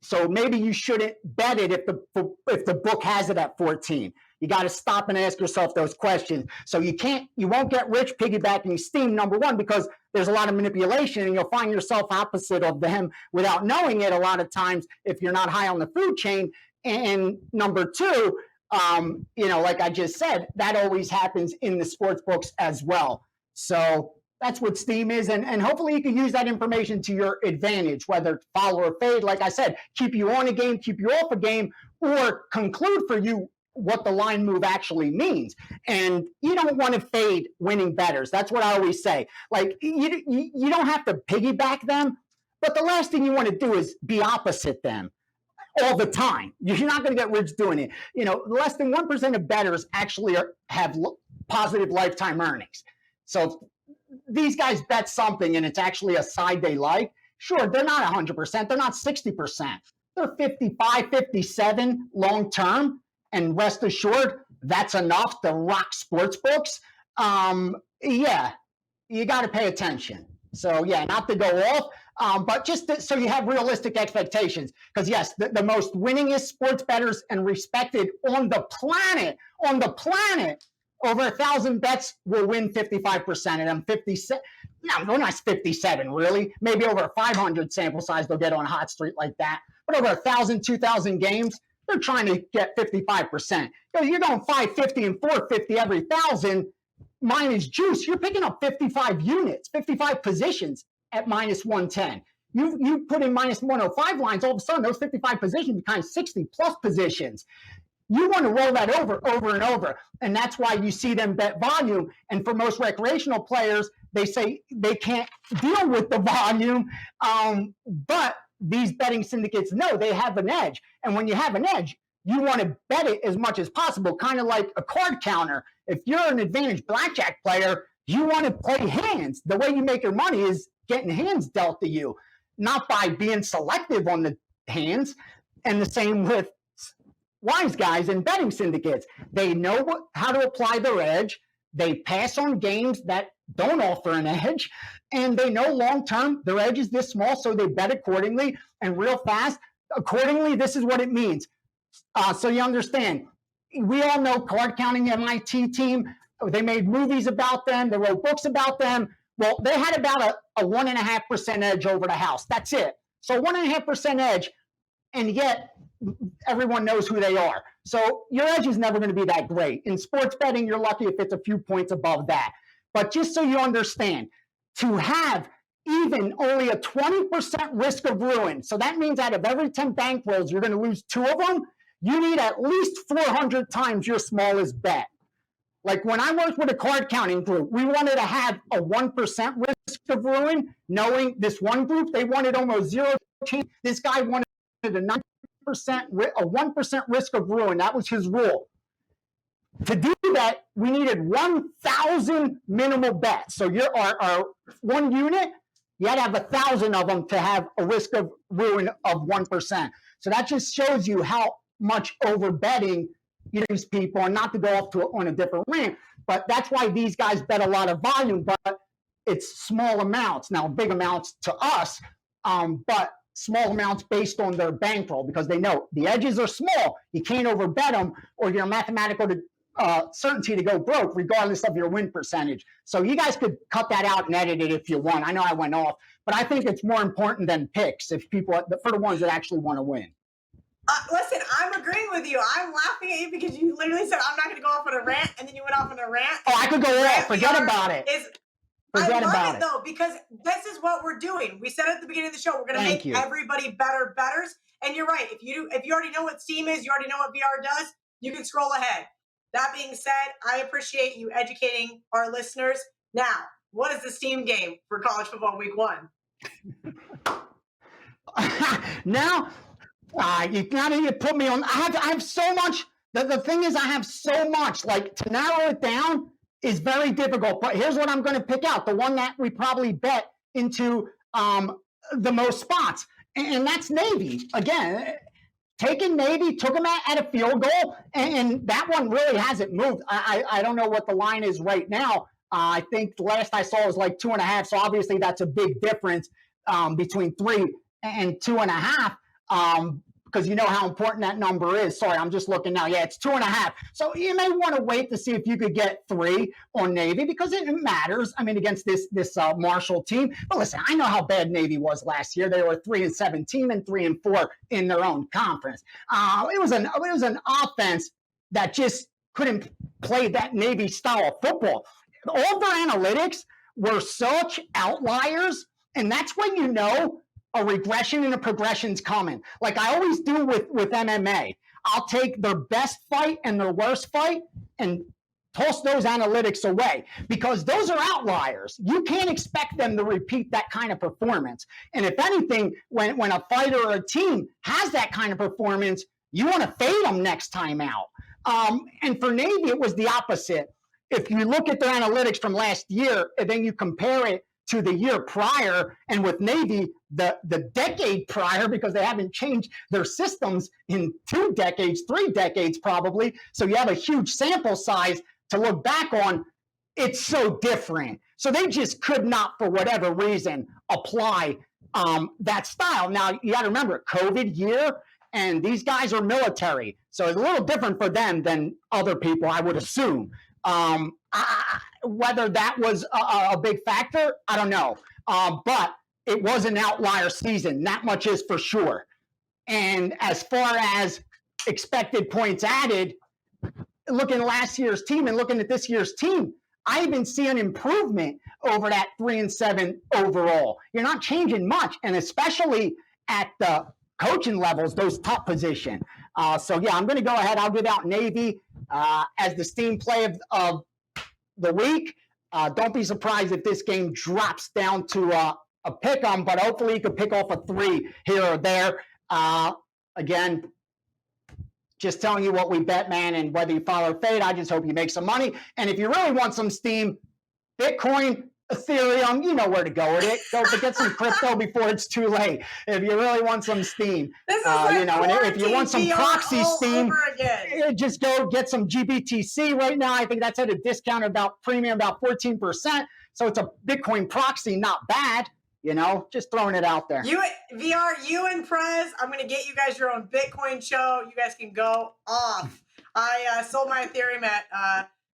So maybe you shouldn't bet it if the book has it at 14. You got to stop and ask yourself those questions. So you won't get rich piggybacking steam, number one, because there's a lot of manipulation and you'll find yourself opposite of them without knowing it a lot of times if you're not high on the food chain. And number two, like I just said, that always happens in the sports books as well. So that's what steam is. And hopefully you can use that information to your advantage, whether follow or fade, like I said, keep you on a game, keep you off a game, or conclude for you what the line move actually means. And you don't want to fade winning bettors. That's what I always say. Like you don't have to piggyback them, but the last thing you want to do is be opposite them all the time. You're not going to get rich doing it. Less than 1% of bettors actually have positive lifetime earnings. So these guys bet something and it's actually a side they like. Sure, they're not 100%. They're not 60%. They're 55, 57 long term. And rest assured, that's enough to rock sports books. Yeah, you got to pay attention. So yeah, not to go off, but just so you have realistic expectations. Because yes, the most winningest sports bettors and respected on the planet, over 1,000 bets will win 55% of them. 57, no, they're not 57, really. Maybe over 500 sample size they'll get on a hot streak like that. But over 1,000, 2,000 games, they're trying to get 55%. You're going 550 and 450 every 1,000 minus juice. You're picking up 55 units, 55 positions at minus 110. You put in minus 105 lines, all of a sudden those 55 positions become 60 plus positions. You want to roll that over and over. And that's why you see them bet volume. And for most recreational players, they say they can't deal with the volume. But these betting syndicates know they have an edge. And when you have an edge, you want to bet it as much as possible, kind of like a card counter. If you're an advantaged blackjack player, you want to play hands. The way you make your money is getting hands dealt to you, not by being selective on the hands. And the same with wise guys and betting syndicates. They know how to apply their edge. They pass on games that don't offer an edge, and they know long-term their edge is this small, so they bet accordingly and real fast. Accordingly, this is what it means. So you understand. We all know card counting MIT team. They made movies about them. They wrote books about them. Well, they had about a 1.5% edge over the house. That's it. So 1.5% edge, and yet everyone knows who they are. So your edge is never going to be that great. In sports betting, you're lucky if it's a few points above that. But just so you understand, to have even only a 20% risk of ruin, so that means out of every 10 bankrolls, you're going to lose 2 of them, you need at least 400 times your smallest bet. Like when I worked with a card counting group, we wanted to have a 1% risk of ruin, knowing this one group, they wanted almost 0. This guy wanted a 1% risk of ruin. That was his rule. To do that, we needed 1,000 minimal bets. So our one unit, you had to have 1,000 of them to have a risk of ruin of 1%. So that just shows you how much over betting these people, and not to go off on a different rant, but that's why these guys bet a lot of volume, but it's small amounts. Now, big amounts to us, but small amounts based on their bankroll, because they know the edges are small. You can't overbet them, or you're mathematical certainty to go broke, regardless of your win percentage. So you guys could cut that out and edit it if you want. I know I went off, but I think it's more important than picks for the ones that actually want to win. Listen, I'm agreeing with you. I'm laughing at you because you literally said, I'm not going to go off on a rant, and then you went off on a rant. Oh, I could go off. Forget about it. I love it, though, because this is what we're doing. We said at the beginning of the show, we're going to make everybody better bettors. And you're right. If you already know what Steam is, you already know what VR does, you can scroll ahead. That being said, I appreciate you educating our listeners. Now, what is the Steam game for college football week 1? Now, you put me on. I have so much. The thing is, I have so much. Like, to narrow it down is very difficult. But here's what I'm going to pick out: the one that we probably bet into the most spots, and that's Navy. Again, taking Navy, took them at a field goal, and that one really hasn't moved. I don't know what the line is right now. I think the last I saw was like 2.5. So obviously that's a big difference between 3 and 2.5. Because you know how important that number is. Sorry, I'm just looking now. Yeah, it's 2.5. So you may want to wait to see if you could get 3 on Navy, because it matters. I mean, against this Marshall team. But listen, I know how bad Navy was last year. They were a 3-7 team and 3-4 in their own conference. It was an offense that just couldn't play that Navy style of football. All their analytics were such outliers, and that's when you know a regression and a progression's coming. Like I always do with MMA. I'll take their best fight and their worst fight and toss those analytics away, because those are outliers. You can't expect them to repeat that kind of performance. And if anything, when a fighter or a team has that kind of performance, you want to fade them next time out. And for Navy, it was the opposite. If you look at their analytics from last year and then you compare it to the year prior, and with Navy, the decade prior, because they haven't changed their systems in 2 decades, 3 decades probably. So you have a huge sample size to look back on. It's so different. So they just could not, for whatever reason, apply that style. Now, you got to remember, COVID year, and these guys are military. So it's a little different for them than other people, I would assume. Whether that was a big factor, I don't know. But it was an outlier season. That much is for sure. And as far as expected points added, looking at last year's team and looking at this year's team, I even see an improvement over that 3-7 overall. You're not changing much, and especially at the coaching levels, those top position. So yeah, I'm going to go ahead. I'll give out Navy as the steam play of the week. Don't be surprised if this game drops down to a pick 'em, but hopefully you could pick off a 3 here or there. Again, just telling you what we bet, man, and whether you follow or fade, I just hope you make some money. And if you really want some steam, Bitcoin, Ethereum, you know where to go with it. Go get some crypto before it's too late. If you really want some steam, This is like and if you want some VR proxy all steam, over again. just go get some GBTC right now. I think that's at a discount about premium, about 14%. So it's a Bitcoin proxy, not bad. Just throwing it out there. VR, you and Prez, I'm going to get you guys your own Bitcoin show. You guys can go off. I sold my Ethereum at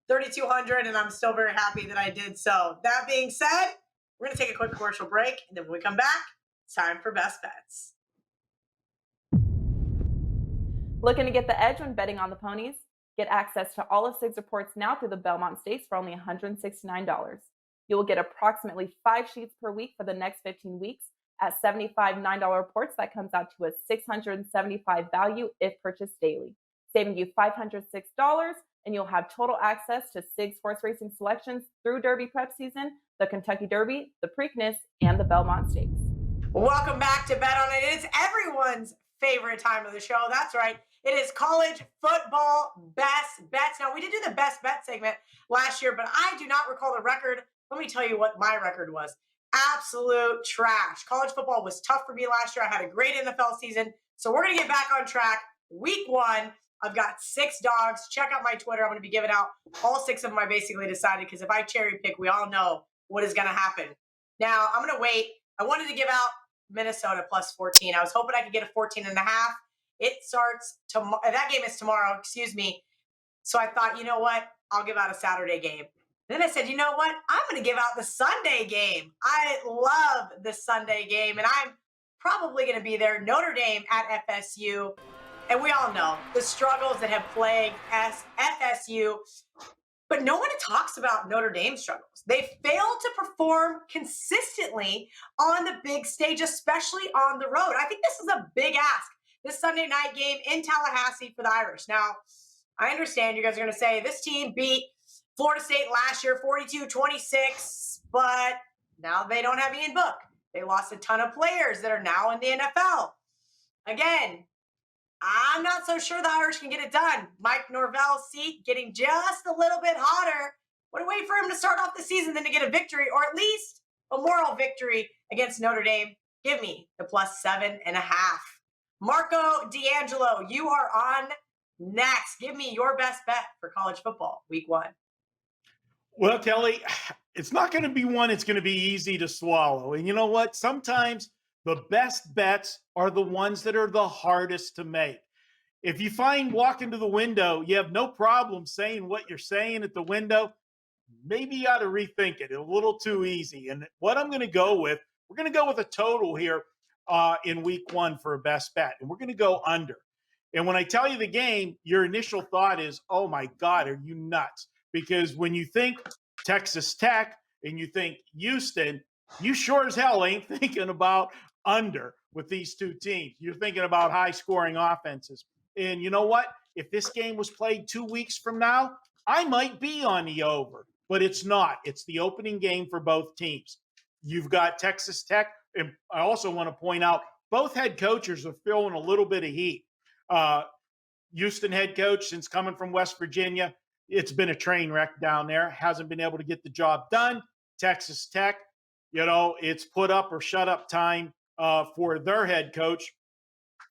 3,200, and I'm still very happy that I did so. That being said, we're going to take a quick commercial break, and then when we come back, it's time for Best Bets. Looking to get the edge when betting on the ponies? Get access to all of SIG's reports now through the Belmont Stakes for only $169. You will get approximately 5 sheets per week for the next 15 weeks at $75 $9 reports. That comes out to a $675 value if purchased daily, saving you $506, and you'll have total access to SIG sports racing selections through Derby prep season, the Kentucky Derby, the Preakness, and the Belmont Stakes. Welcome back to Bet On It. It's everyone's favorite time of the show. That's right. It is college football best bets. Now, we did do the best bet segment last year, but I do not recall the record. Let me tell you what my record was. Absolute trash. College football was tough for me last year. I had a great NFL season. So we're going to get back on track. Week 1, I've got 6 dogs. Check out my Twitter. I'm going to be giving out all 6 of them I basically decided, because if I cherry pick, we all know what is going to happen. Now, I'm going to wait. I wanted to give out Minnesota plus 14. I was hoping I could get a 14.5. It starts tomorrow. That game is tomorrow, excuse me. So I thought, you know what? I'll give out a Saturday game. Then I said, you know what? I'm going to give out the Sunday game. I love the Sunday game, and I'm probably going to be there. Notre Dame at FSU. And we all know the struggles that have plagued FSU. But no one talks about Notre Dame's struggles. They failed to perform consistently on the big stage, especially on the road. I think this is a big ask. This Sunday night game in Tallahassee for the Irish. Now, I understand you guys are going to say this team beat Florida State last year, 42-26, but now they don't have Ian Book. They lost a ton of players that are now in the NFL. Again, I'm not so sure the Irish can get it done. Mike Norvell's seat getting just a little bit hotter. What a way for him to start off the season than to get a victory, or at least a moral victory against Notre Dame. Give me the +7.5. Marco D'Angelo, you are on next. Give me your best bet for college football week 1. Well, Kelly, it's not going to be one it's going to be easy to swallow. And you know what? Sometimes the best bets are the ones that are the hardest to make. If you find walking to the window, you have no problem saying what you're saying at the window, maybe you ought to rethink it. It's a little too easy. And what I'm going to go with, we're going to go with a total here in week 1 for a best bet. And we're going to go under. And when I tell you the game, your initial thought is, oh my God, are you nuts? Because when you think Texas Tech and you think Houston, you sure as hell ain't thinking about under with these two teams. You're thinking about high-scoring offenses. And you know what? If this game was played 2 weeks from now, I might be on the over, but it's not. It's the opening game for both teams. You've got Texas Tech, and I also want to point out both head coaches are feeling a little bit of heat. Houston head coach, since coming from West Virginia, it's been a train wreck down there. Hasn't been able to get the job done. Texas Tech, it's put up or shut up time for their head coach,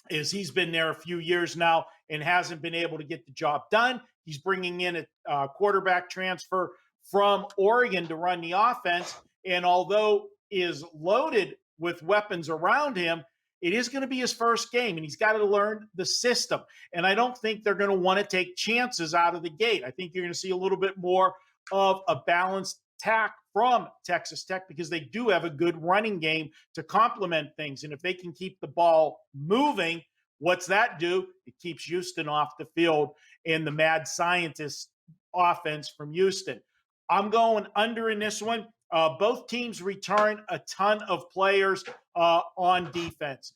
as he's been there a few years now and hasn't been able to get the job done. He's bringing in a quarterback transfer from Oregon to run the offense. And although is loaded with weapons around him, it is going to be his first game, and he's got to learn the system. And I don't think they're going to want to take chances out of the gate. I think you're going to see a little bit more of a balanced attack from Texas Tech because they do have a good running game to complement things. And if they can keep the ball moving, what's that do? It keeps Houston off the field and the mad scientist offense from Houston. I'm going under in this one. Both teams return a ton of players on defense.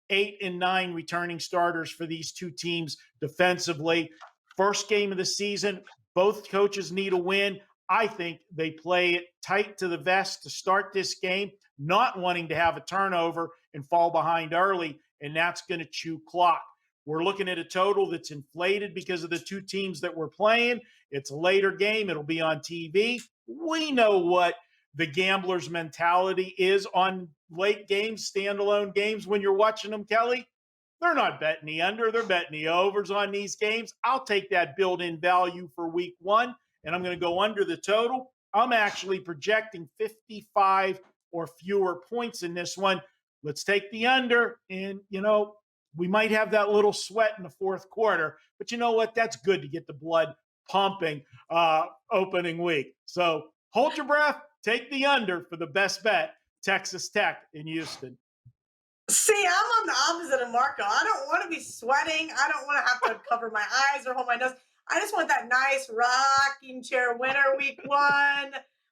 8 and 9 returning starters for these two teams defensively. First game of the season, both coaches need a win. I think they play it tight to the vest to start this game, not wanting to have a turnover and fall behind early, and that's going to chew clock. We're looking at a total that's inflated because of the two teams that we're playing. It's a later game. It'll be on TV. We know what the gambler's mentality is on late games, standalone games when you're watching them, Kelly. They're not betting the under. They're betting the overs on these games. I'll take that built-in value for week 1, and I'm going to go under the total. I'm actually projecting 55 or fewer points in this one. Let's take the under, and, we might have that little sweat in the fourth quarter. But you know what? That's good to get the blood pumping opening week. So hold your breath. Take the under for the best bet, Texas Tech in Houston. See, I'm on the opposite of Marco. I don't want to be sweating. I don't want to have to cover my eyes or hold my nose. I just want that nice rocking chair winner week 1.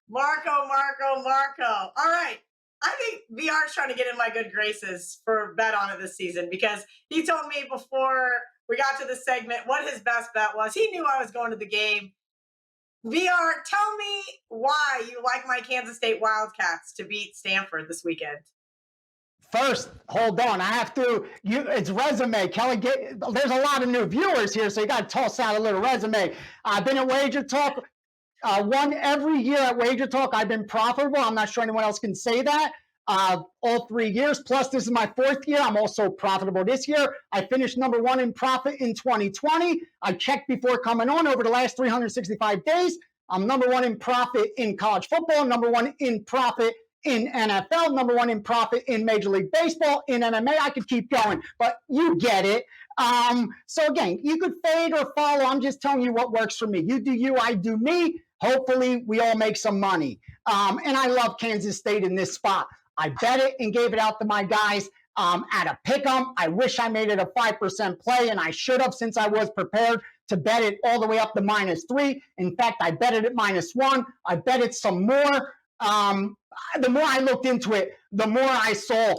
Marco. All right. I think VR's trying to get in my good graces for bet on it this season because he told me before we got to the segment what his best bet was. He knew I was going to the game. VR, tell me why you like my Kansas State Wildcats to beat Stanford this weekend. First, hold on. I have to. It's resume, Kelly. There's a lot of new viewers here, so you got to toss out a little resume. I've been at Wager Talk. Won every year at Wager Talk. I've been profitable. I'm not sure anyone else can say that. All 3 years. Plus, this is my 4th year. I'm also profitable this year. I finished number 1 in profit in 2020. I checked before coming on over the last 365 days. I'm number 1 in profit in college football, number 1 in profit in NFL, number 1 in profit in Major League Baseball, in MMA. I could keep going, but you get it. So again, you could fade or follow. I'm just telling you what works for me. You do you, I do me. Hopefully, we all make some money. And I love Kansas State in this spot. I bet it and gave it out to my guys at a pick'em. I wish I made it a 5% play, and I should have since I was prepared to bet it all the way up to -3. In fact, I bet it at -1. I bet it some more. The more I looked into it, the more I saw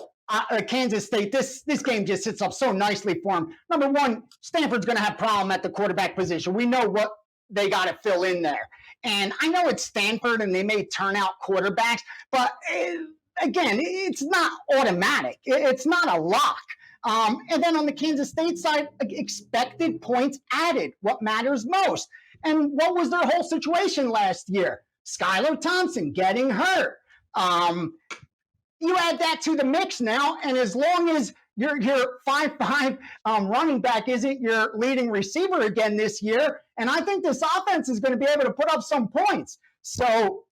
Kansas State. This game just sits up so nicely for them. Number 1, Stanford's going to have problem at the quarterback position. We know what they got to fill in there. And I know it's Stanford and they may turn out quarterbacks, but again, it's not automatic. It's not a lock. And then on the Kansas State side, expected points added, what matters most. And what was their whole situation last year? Skylar Thompson getting hurt. You add that to the mix now, and as long as your 5'5" running back isn't your leading receiver again this year, and I think this offense is going to be able to put up some points. So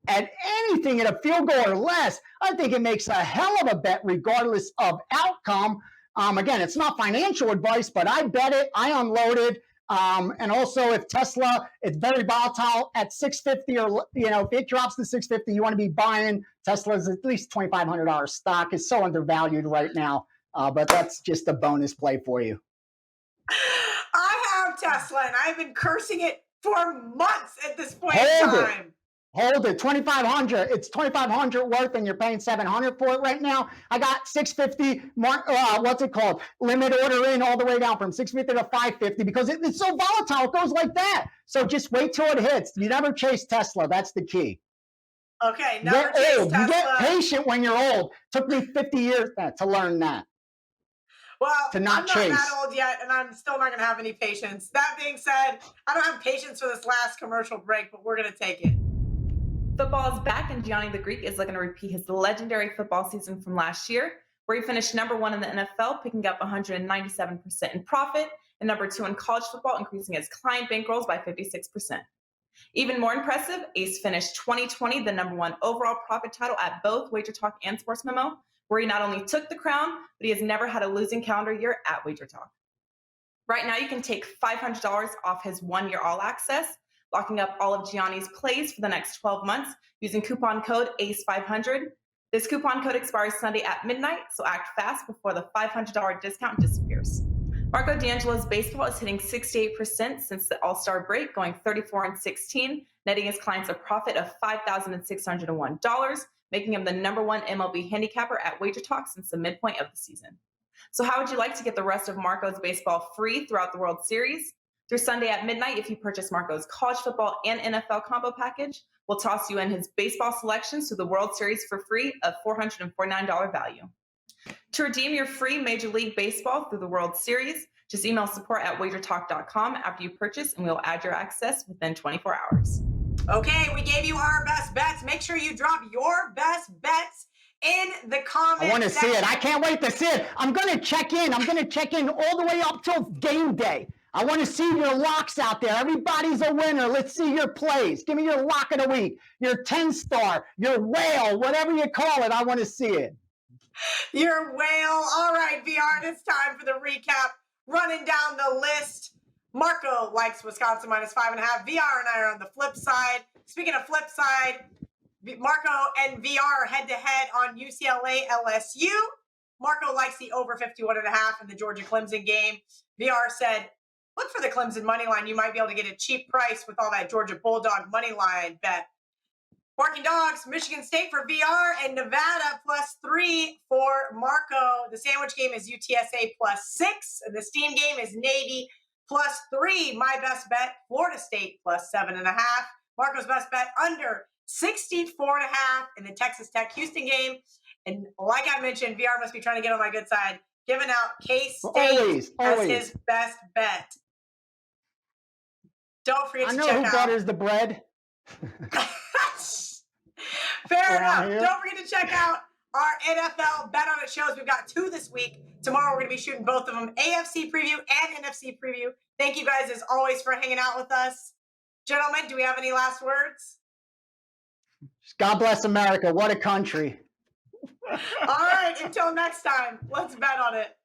at anything at a field goal or less, I think it makes a hell of a bet regardless of outcome. Again, it's not financial advice, but I bet it. I unloaded. And also, if Tesla, it's very volatile at 650, or if it drops to 650, you want to be buying. Tesla's at least $2,500 stock. It's so undervalued right now, but that's just a bonus play for you. I have Tesla, and I've been cursing it for months at this point in time. Hold it, 2,500. It's 2,500 worth, and you're paying 700 for it right now. I got 650. What's it called? Limit order in all the way down from 650 to 550 because it's so volatile. It goes like that. So just wait till it hits. You never chase Tesla. That's the key. Okay, never chase Tesla. You get patient when you're old. Took me 50 years to learn that. Well, I'm not that old yet, and I'm still not going to have any patience. That being said, I don't have patience for this last commercial break, but we're going to take it. Football is back, and Gianni the Greek is looking to repeat his legendary football season from last year, where he finished number 1 in the NFL, picking up 197% in profit, and number 2 in college football, increasing his client bankrolls by 56%. Even more impressive, Ace finished 2020 the number 1 overall profit title at both Wager Talk and Sports Memo, where he not only took the crown, but he has never had a losing calendar year at Wager Talk. Right now, you can take $500 off his 1-year all access, locking up all of Gianni's plays for the next 12 months using coupon code ACE500. This coupon code expires Sunday at midnight, so act fast before the $500 discount disappears. Marco D'Angelo's baseball is hitting 68% since the All-Star break, going 34-16, netting his clients a profit of $5,601, making him the number 1 MLB handicapper at Wager Talk since the midpoint of the season. So how would you like to get the rest of Marco's baseball free throughout the World Series? Through Sunday at midnight, if you purchase Marco's college football and NFL combo package, we'll toss you in his baseball selections to the World Series for free of $449 value. To redeem your free Major League Baseball through the World Series, just email support@wagertalk.com after you purchase, and we'll add your access within 24 hours. Okay, we gave you our best bets. Make sure you drop your best bets in the comments. I want to see it. I can't wait to see it. I'm going to check in. I'm going to check in all the way up till game day. I want to see your locks out there. Everybody's a winner. Let's see your plays. Give me your lock of the week, your 10-star, your whale, whatever you call it. I want to see it. Your whale. All right, VR, it's time for the recap. Running down the list. Marco likes Wisconsin -5.5. VR and I are on the flip side. Speaking of flip side, Marco and VR head-to-head on UCLA LSU. Marco likes the over 51.5 in the Georgia Clemson game. VR said, look for the Clemson money line. You might be able to get a cheap price with all that Georgia Bulldog money line bet. Barking Dogs, Michigan State for VR, and Nevada +3 for Marco. The sandwich game is UTSA +6, and the steam game is Navy +3. My best bet, Florida State +7.5. Marco's best bet, under 64.5 in the Texas Tech Houston game. And like I mentioned, VR must be trying to get on my good side, giving out K-State as his best bet. Don't forget to check out. I know who butters the bread. Fair enough. Don't forget to check out our NFL Bet On It shows. We've got 2 this week. Tomorrow we're going to be shooting both of them, AFC preview and NFC preview. Thank you guys as always for hanging out with us. Gentlemen, do we have any last words? God bless America. What a country. All right. Until next time, let's bet on it.